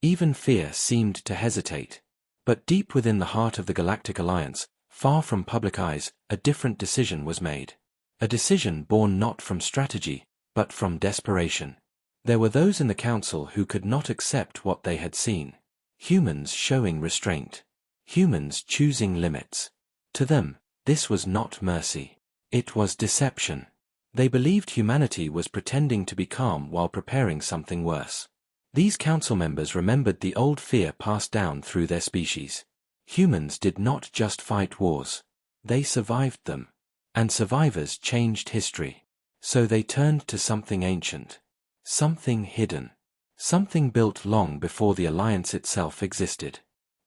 Even fear seemed to hesitate. But deep within the heart of the Galactic Alliance, far from public eyes, a different decision was made. A decision born not from strategy, but from desperation. There were those in the Council who could not accept what they had seen. Humans showing restraint. Humans choosing limits. To them, this was not mercy. It was deception. They believed humanity was pretending to be calm while preparing something worse. These council members remembered the old fear passed down through their species. Humans did not just fight wars. They survived them. And survivors changed history. So they turned to something ancient. Something hidden. Something built long before the Alliance itself existed.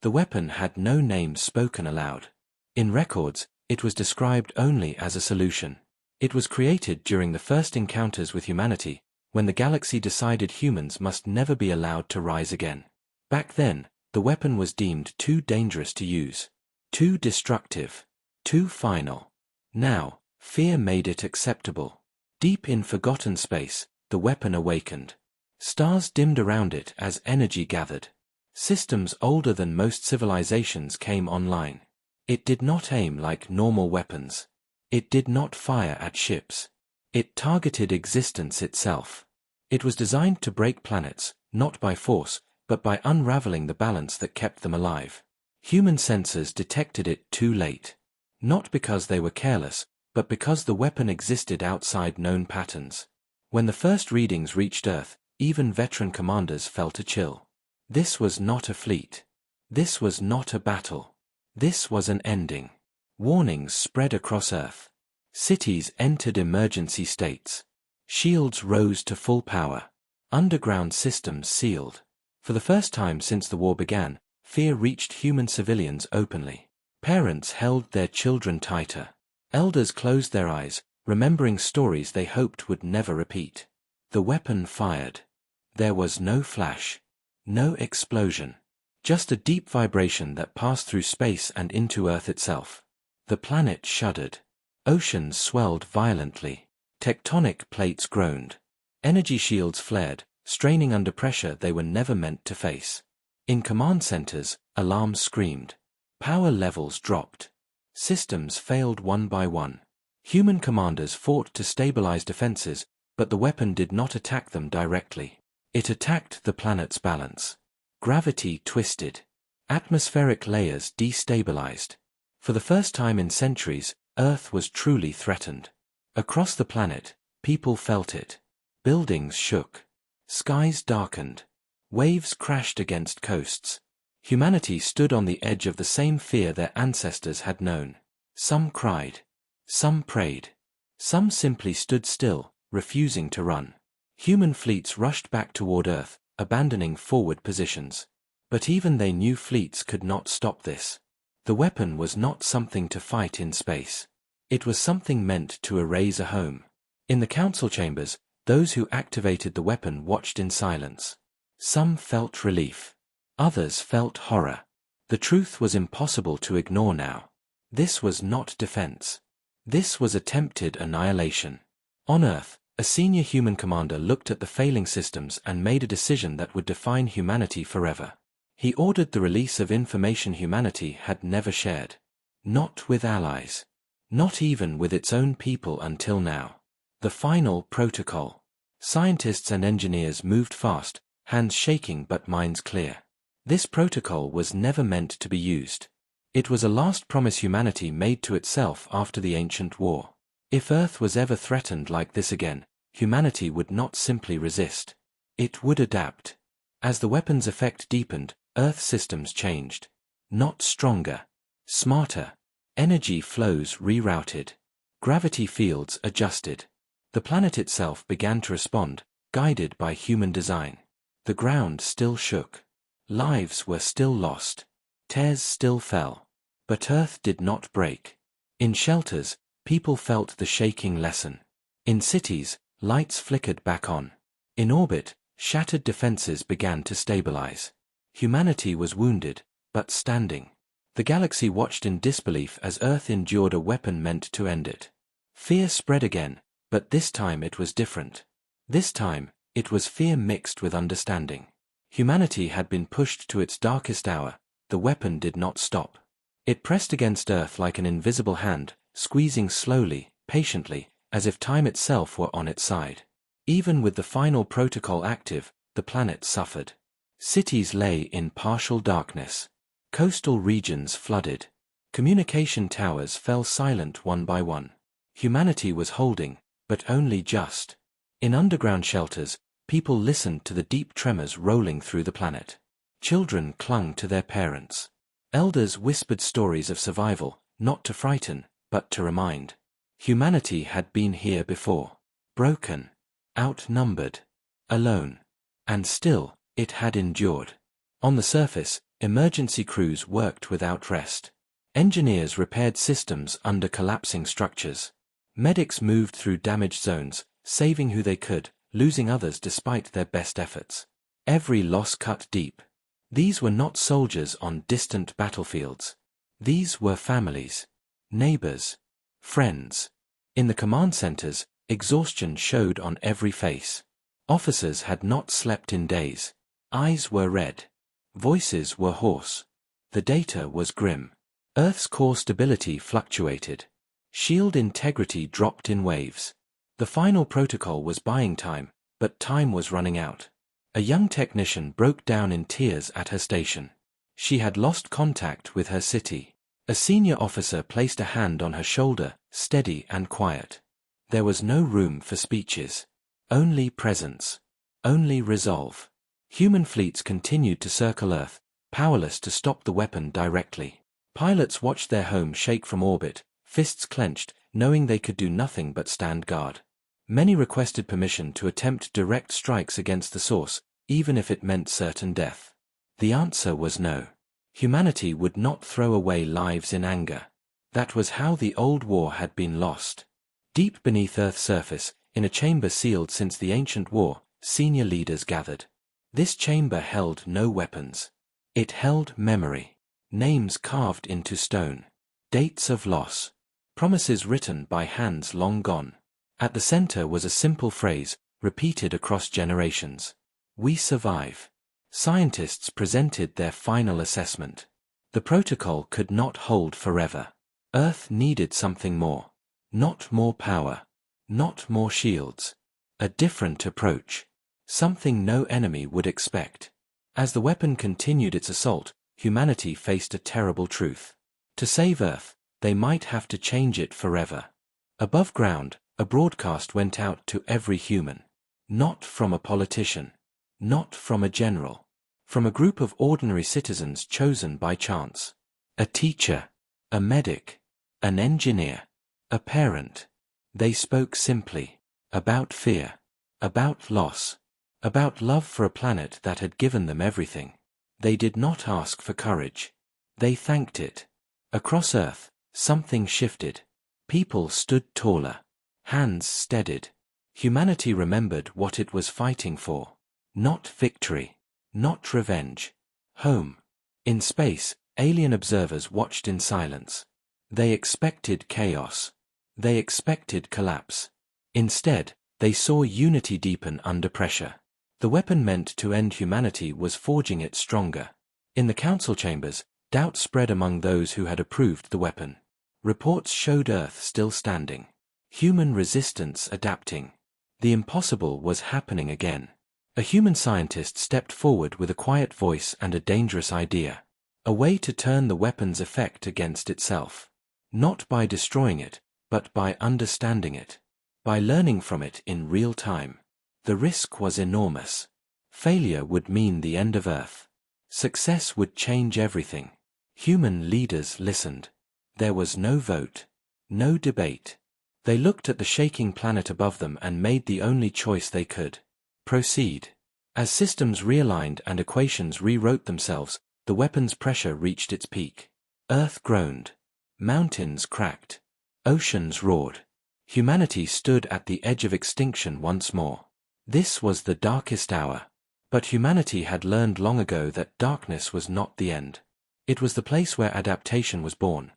The weapon had no name spoken aloud. In records, it was described only as a solution. It was created during the first encounters with humanity, when the galaxy decided humans must never be allowed to rise again. Back then, the weapon was deemed too dangerous to use. Too destructive. Too final. Now, fear made it acceptable. Deep in forgotten space, the weapon awakened. Stars dimmed around it as energy gathered. Systems older than most civilizations came online. It did not aim like normal weapons. It did not fire at ships. It targeted existence itself. It was designed to break planets, not by force, but by unraveling the balance that kept them alive. Human sensors detected it too late. Not because they were careless, but because the weapon existed outside known patterns. When the first readings reached Earth, even veteran commanders felt a chill. This was not a fleet. This was not a battle. This was an ending. Warnings spread across Earth. Cities entered emergency states. Shields rose to full power. Underground systems sealed. For the first time since the war began, fear reached human civilians openly. Parents held their children tighter. Elders closed their eyes, remembering stories they hoped would never repeat. The weapon fired. There was no flash. No explosion. Just a deep vibration that passed through space and into Earth itself. The planet shuddered. Oceans swelled violently. Tectonic plates groaned. Energy shields flared, straining under pressure they were never meant to face. In command centers, alarms screamed. Power levels dropped. Systems failed one by one. Human commanders fought to stabilize defenses, but the weapon did not attack them directly. It attacked the planet's balance. Gravity twisted. Atmospheric layers destabilized. For the first time in centuries, Earth was truly threatened. Across the planet, people felt it. Buildings shook. Skies darkened. Waves crashed against coasts. Humanity stood on the edge of the same fear their ancestors had known. Some cried. Some prayed. Some simply stood still, refusing to run. Human fleets rushed back toward Earth, abandoning forward positions. But even they knew fleets could not stop this. The weapon was not something to fight in space. It was something meant to erase a home. In the council chambers, those who activated the weapon watched in silence. Some felt relief. Others felt horror. The truth was impossible to ignore now. This was not defense. This was attempted annihilation. On Earth, a senior human commander looked at the failing systems and made a decision that would define humanity forever. He ordered the release of information humanity had never shared. Not with allies. Not even with its own people until now. The final protocol. Scientists and engineers moved fast, hands shaking but minds clear. This protocol was never meant to be used. It was a last promise humanity made to itself after the ancient war. If Earth was ever threatened like this again, humanity would not simply resist. It would adapt. As the weapon's effect deepened, Earth systems changed. Not stronger. Smarter. Energy flows rerouted. Gravity fields adjusted. The planet itself began to respond, guided by human design. The ground still shook. Lives were still lost. Tears still fell. But Earth did not break. In shelters, people felt the shaking lessen. In cities, lights flickered back on. In orbit, shattered defenses began to stabilize. Humanity was wounded, but standing. The galaxy watched in disbelief as Earth endured a weapon meant to end it. Fear spread again, but this time it was different. This time, it was fear mixed with understanding. Humanity had been pushed to its darkest hour. The weapon did not stop. It pressed against Earth like an invisible hand, squeezing slowly, patiently, as if time itself were on its side. Even with the final protocol active, the planet suffered. Cities lay in partial darkness. Coastal regions flooded. Communication towers fell silent one by one. Humanity was holding, but only just. In underground shelters, people listened to the deep tremors rolling through the planet. Children clung to their parents. Elders whispered stories of survival, not to frighten, but to remind. Humanity had been here before. Broken, outnumbered, alone. And still, it had endured. On the surface, emergency crews worked without rest. Engineers repaired systems under collapsing structures. Medics moved through damaged zones, saving who they could, losing others despite their best efforts. Every loss cut deep. These were not soldiers on distant battlefields. These were families, neighbors, friends. In the command centers, exhaustion showed on every face. Officers had not slept in days. Eyes were red. Voices were hoarse. The data was grim. Earth's core stability fluctuated. Shield integrity dropped in waves. The final protocol was buying time, but time was running out. A young technician broke down in tears at her station. She had lost contact with her city. A senior officer placed a hand on her shoulder, steady and quiet. There was no room for speeches. Only presence. Only resolve. Human fleets continued to circle Earth, powerless to stop the weapon directly. Pilots watched their home shake from orbit, fists clenched, knowing they could do nothing but stand guard. Many requested permission to attempt direct strikes against the source, even if it meant certain death. The answer was no. Humanity would not throw away lives in anger. That was how the old war had been lost. Deep beneath Earth's surface, in a chamber sealed since the ancient war, senior leaders gathered. This chamber held no weapons. It held memory. Names carved into stone. Dates of loss. Promises written by hands long gone. At the center was a simple phrase, repeated across generations. We survive. Scientists presented their final assessment. The protocol could not hold forever. Earth needed something more. Not more power. Not more shields. A different approach. Something no enemy would expect. As the weapon continued its assault, humanity faced a terrible truth. To save Earth, they might have to change it forever. Above ground, a broadcast went out to every human. Not from a politician. Not from a general. From a group of ordinary citizens chosen by chance. A teacher. A medic. An engineer. A parent. They spoke simply. About fear. About loss. About love for a planet that had given them everything. They did not ask for courage. They thanked it. Across Earth, something shifted. People stood taller. Hands steadied. Humanity remembered what it was fighting for. Not victory. Not revenge. Home. In space, alien observers watched in silence. They expected chaos. They expected collapse. Instead, they saw unity deepen under pressure. The weapon meant to end humanity was forging it stronger. In the council chambers, doubt spread among those who had approved the weapon. Reports showed Earth still standing. Human resistance adapting. The impossible was happening again. A human scientist stepped forward with a quiet voice and a dangerous idea. A way to turn the weapon's effect against itself. Not by destroying it, but by understanding it. By learning from it in real time. The risk was enormous. Failure would mean the end of Earth. Success would change everything. Human leaders listened. There was no vote. No debate. They looked at the shaking planet above them and made the only choice they could. Proceed. As systems realigned and equations rewrote themselves, the weapon's pressure reached its peak. Earth groaned. Mountains cracked. Oceans roared. Humanity stood at the edge of extinction once more. This was the darkest hour. But humanity had learned long ago that darkness was not the end. It was the place where adaptation was born.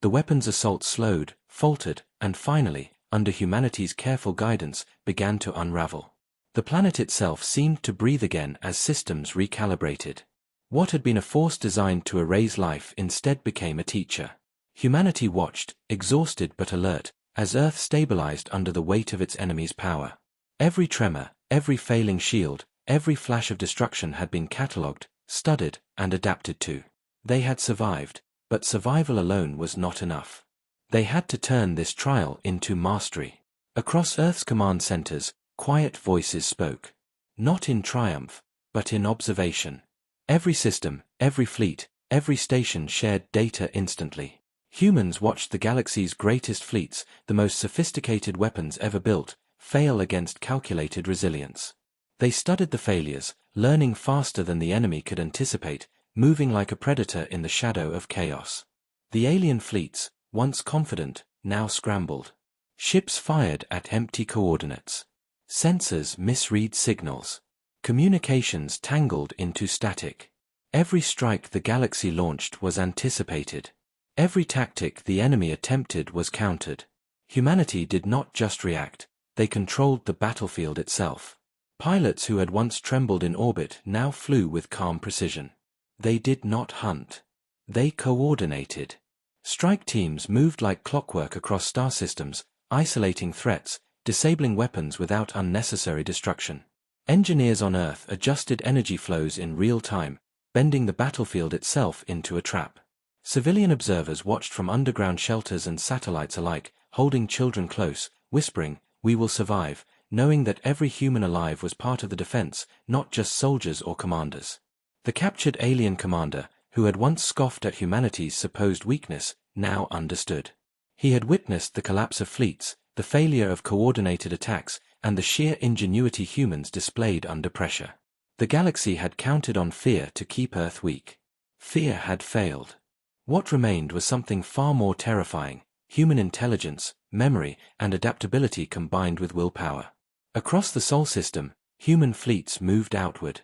The weapon's assault slowed, faltered, and finally, under humanity's careful guidance, began to unravel. The planet itself seemed to breathe again as systems recalibrated. What had been a force designed to erase life instead became a teacher. Humanity watched, exhausted but alert, as Earth stabilized under the weight of its enemy's power. Every tremor, every failing shield, every flash of destruction had been catalogued, studied, and adapted to. They had survived, but survival alone was not enough. They had to turn this trial into mastery. Across Earth's command centers, quiet voices spoke. Not in triumph, but in observation. Every system, every fleet, every station shared data instantly. Humans watched the galaxy's greatest fleets, the most sophisticated weapons ever built, fail against calculated resilience. They studied the failures, learning faster than the enemy could anticipate, moving like a predator in the shadow of chaos. The alien fleets, once confident, now scrambled. Ships fired at empty coordinates. Sensors misread signals. Communications tangled into static. Every strike the galaxy launched was anticipated. Every tactic the enemy attempted was countered. Humanity did not just react, they controlled the battlefield itself. Pilots who had once trembled in orbit now flew with calm precision. They did not hunt. They coordinated. Strike teams moved like clockwork across star systems, isolating threats, disabling weapons without unnecessary destruction. Engineers on Earth adjusted energy flows in real time, bending the battlefield itself into a trap. Civilian observers watched from underground shelters and satellites alike, holding children close, whispering, "We will survive," knowing that every human alive was part of the defense, not just soldiers or commanders. The captured alien commander, who had once scoffed at humanity's supposed weakness, now understood. He had witnessed the collapse of fleets, the failure of coordinated attacks, and the sheer ingenuity humans displayed under pressure. The galaxy had counted on fear to keep Earth weak. Fear had failed. What remained was something far more terrifying: human intelligence, memory, and adaptability combined with willpower. Across the Sol system, human fleets moved outward.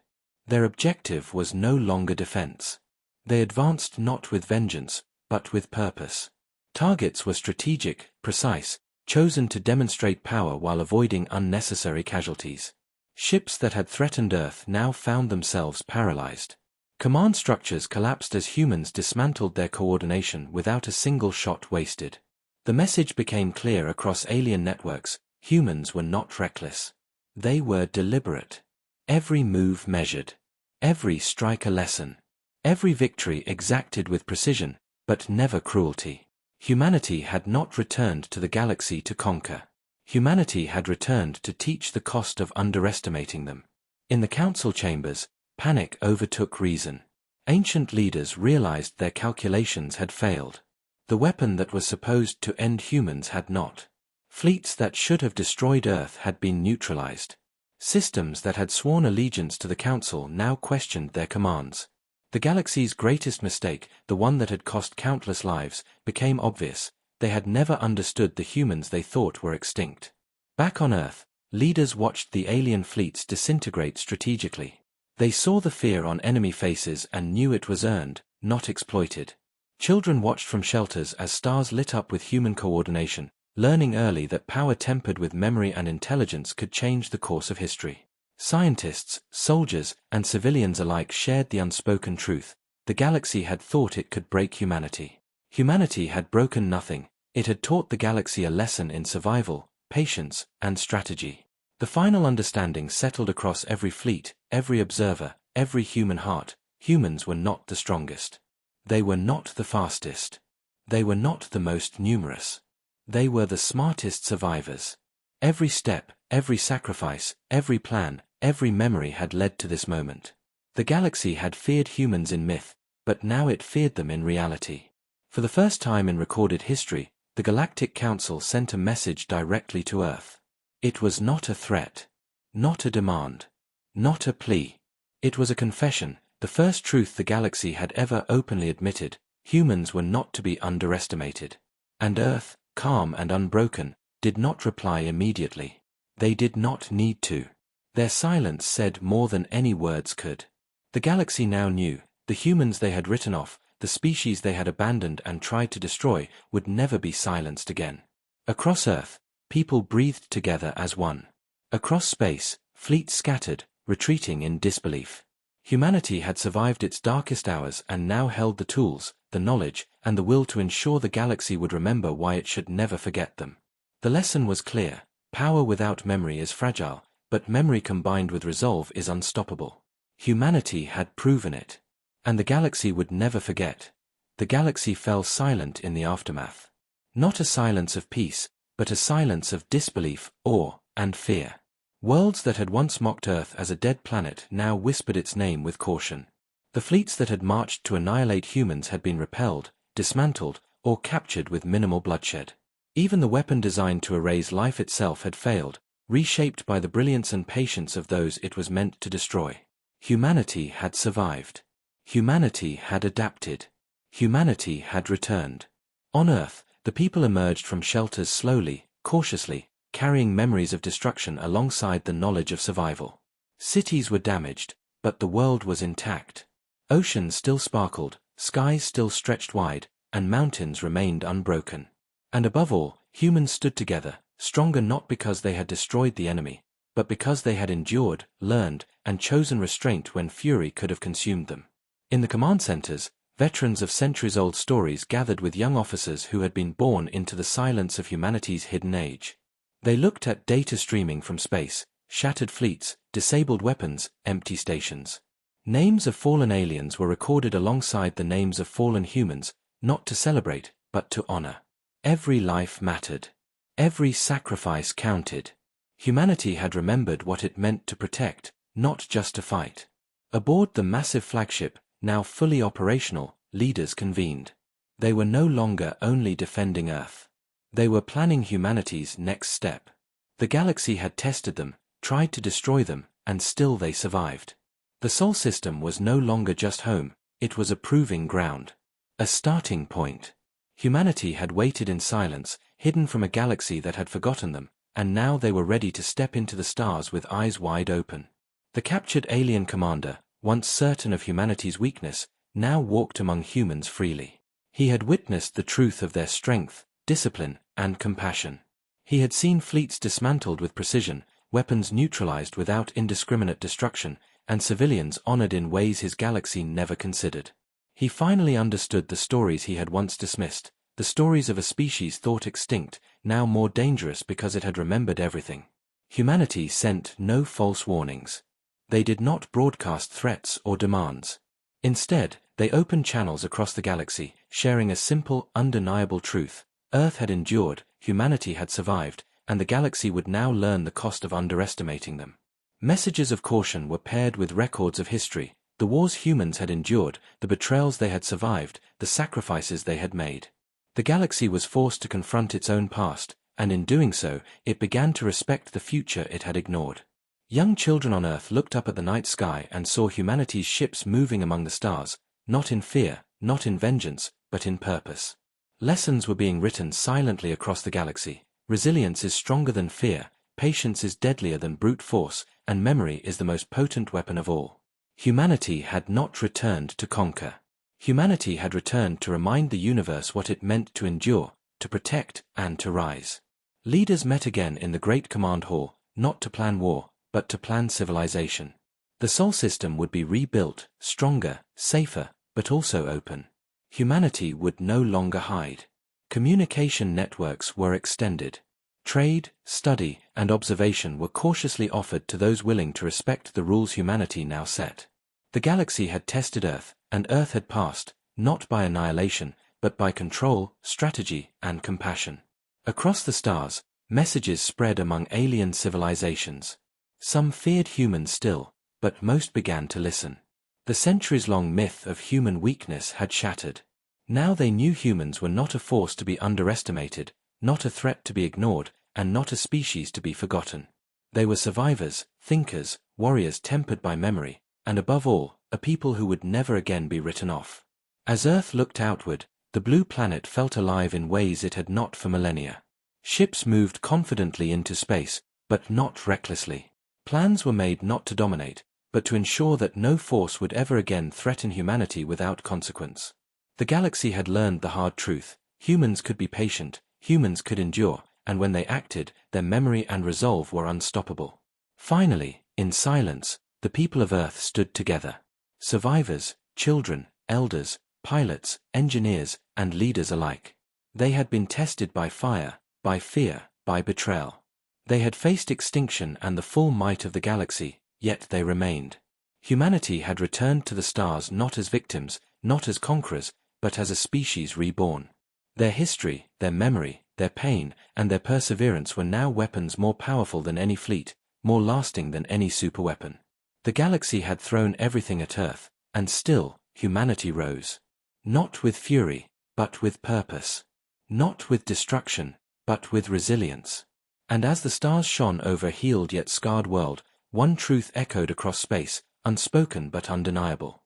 Their objective was no longer defense. They advanced not with vengeance, but with purpose. Targets were strategic, precise, chosen to demonstrate power while avoiding unnecessary casualties. Ships that had threatened Earth now found themselves paralyzed. Command structures collapsed as humans dismantled their coordination without a single shot wasted. The message became clear across alien networks: humans were not reckless. They were deliberate. Every move measured. Every strike a lesson. Every victory exacted with precision, but never cruelty. Humanity had not returned to the galaxy to conquer. Humanity had returned to teach the cost of underestimating them. In the council chambers, panic overtook reason. Ancient leaders realized their calculations had failed. The weapon that was supposed to end humans had not. Fleets that should have destroyed Earth had been neutralized. Systems that had sworn allegiance to the Council now questioned their commands. The galaxy's greatest mistake, the one that had cost countless lives, became obvious: they had never understood the humans they thought were extinct. Back on Earth, leaders watched the alien fleets disintegrate strategically. They saw the fear on enemy faces and knew it was earned, not exploited. Children watched from shelters as stars lit up with human coordination, learning early that power tempered with memory and intelligence could change the course of history. Scientists, soldiers, and civilians alike shared the unspoken truth: the galaxy had thought it could break humanity. Humanity had broken nothing. It had taught the galaxy a lesson in survival, patience, and strategy. The final understanding settled across every fleet, every observer, every human heart: humans were not the strongest. They were not the fastest. They were not the most numerous. They were the smartest survivors. Every step, every sacrifice, every plan, every memory had led to this moment. The galaxy had feared humans in myth, but now it feared them in reality. For the first time in recorded history, the Galactic Council sent a message directly to Earth. It was not a threat, not a demand, not a plea. It was a confession, the first truth the galaxy had ever openly admitted: humans were not to be underestimated. And Earth, calm and unbroken, did not reply immediately. They did not need to. Their silence said more than any words could. The galaxy now knew: the humans they had written off, the species they had abandoned and tried to destroy, would never be silenced again. Across Earth, people breathed together as one. Across space, fleets scattered, retreating in disbelief. Humanity had survived its darkest hours and now held the tools, the knowledge, and the will to ensure the galaxy would remember why it should never forget them. The lesson was clear: power without memory is fragile, but memory combined with resolve is unstoppable. Humanity had proven it. And the galaxy would never forget. The galaxy fell silent in the aftermath. Not a silence of peace, but a silence of disbelief, awe, and fear. Worlds that had once mocked Earth as a dead planet now whispered its name with caution. The fleets that had marched to annihilate humans had been repelled, dismantled, or captured with minimal bloodshed. Even the weapon designed to erase life itself had failed, reshaped by the brilliance and patience of those it was meant to destroy. Humanity had survived. Humanity had adapted. Humanity had returned. On Earth, the people emerged from shelters slowly, cautiously, carrying memories of destruction alongside the knowledge of survival. Cities were damaged, but the world was intact. Oceans still sparkled, skies still stretched wide, and mountains remained unbroken. And above all, humans stood together, stronger not because they had destroyed the enemy, but because they had endured, learned, and chosen restraint when fury could have consumed them. In the command centers, veterans of centuries-old stories gathered with young officers who had been born into the silence of humanity's hidden age. They looked at data streaming from space, shattered fleets, disabled weapons, empty stations. Names of fallen aliens were recorded alongside the names of fallen humans, not to celebrate, but to honor. Every life mattered. Every sacrifice counted. Humanity had remembered what it meant to protect, not just to fight. Aboard the massive flagship, now fully operational, leaders convened. They were no longer only defending Earth. They were planning humanity's next step. The galaxy had tested them, tried to destroy them, and still they survived. The Sol system was no longer just home, it was a proving ground. A starting point. Humanity had waited in silence, hidden from a galaxy that had forgotten them, and now they were ready to step into the stars with eyes wide open. The captured alien commander, once certain of humanity's weakness, now walked among humans freely. He had witnessed the truth of their strength, discipline, and compassion. He had seen fleets dismantled with precision, weapons neutralized without indiscriminate destruction, and civilians honored in ways his galaxy never considered. He finally understood the stories he had once dismissed, the stories of a species thought extinct, now more dangerous because it had remembered everything. Humanity sent no false warnings. They did not broadcast threats or demands. Instead, they opened channels across the galaxy, sharing a simple, undeniable truth. Earth had endured, humanity had survived, and the galaxy would now learn the cost of underestimating them. Messages of caution were paired with records of history, the wars humans had endured, the betrayals they had survived, the sacrifices they had made. The galaxy was forced to confront its own past, and in doing so, it began to respect the future it had ignored. Young children on Earth looked up at the night sky and saw humanity's ships moving among the stars, not in fear, not in vengeance, but in purpose. Lessons were being written silently across the galaxy. Resilience is stronger than fear, patience is deadlier than brute force, and memory is the most potent weapon of all. Humanity had not returned to conquer. Humanity had returned to remind the universe what it meant to endure, to protect, and to rise. Leaders met again in the Great Command Hall, not to plan war, but to plan civilization. The Sol system would be rebuilt, stronger, safer, but also open. Humanity would no longer hide. Communication networks were extended. Trade, study, and observation were cautiously offered to those willing to respect the rules humanity now set. The galaxy had tested Earth, and Earth had passed, not by annihilation, but by control, strategy, and compassion. Across the stars, messages spread among alien civilizations. Some feared humans still, but most began to listen. The centuries-long myth of human weakness had shattered. Now they knew humans were not a force to be underestimated, not a threat to be ignored, and not a species to be forgotten. They were survivors, thinkers, warriors tempered by memory, and above all, a people who would never again be written off. As Earth looked outward, the blue planet felt alive in ways it had not for millennia. Ships moved confidently into space, but not recklessly. Plans were made not to dominate, but to ensure that no force would ever again threaten humanity without consequence. The galaxy had learned the hard truth: humans could be patient, humans could endure, and when they acted, their memory and resolve were unstoppable. Finally, in silence, the people of Earth stood together. Survivors, children, elders, pilots, engineers, and leaders alike. They had been tested by fire, by fear, by betrayal. They had faced extinction and the full might of the galaxy, yet they remained. Humanity had returned to the stars not as victims, not as conquerors, but as a species reborn. Their history, their memory, their pain, and their perseverance were now weapons more powerful than any fleet, more lasting than any superweapon. The galaxy had thrown everything at Earth, and still, humanity rose. Not with fury, but with purpose. Not with destruction, but with resilience. And as the stars shone over a healed yet scarred world, one truth echoed across space, unspoken but undeniable.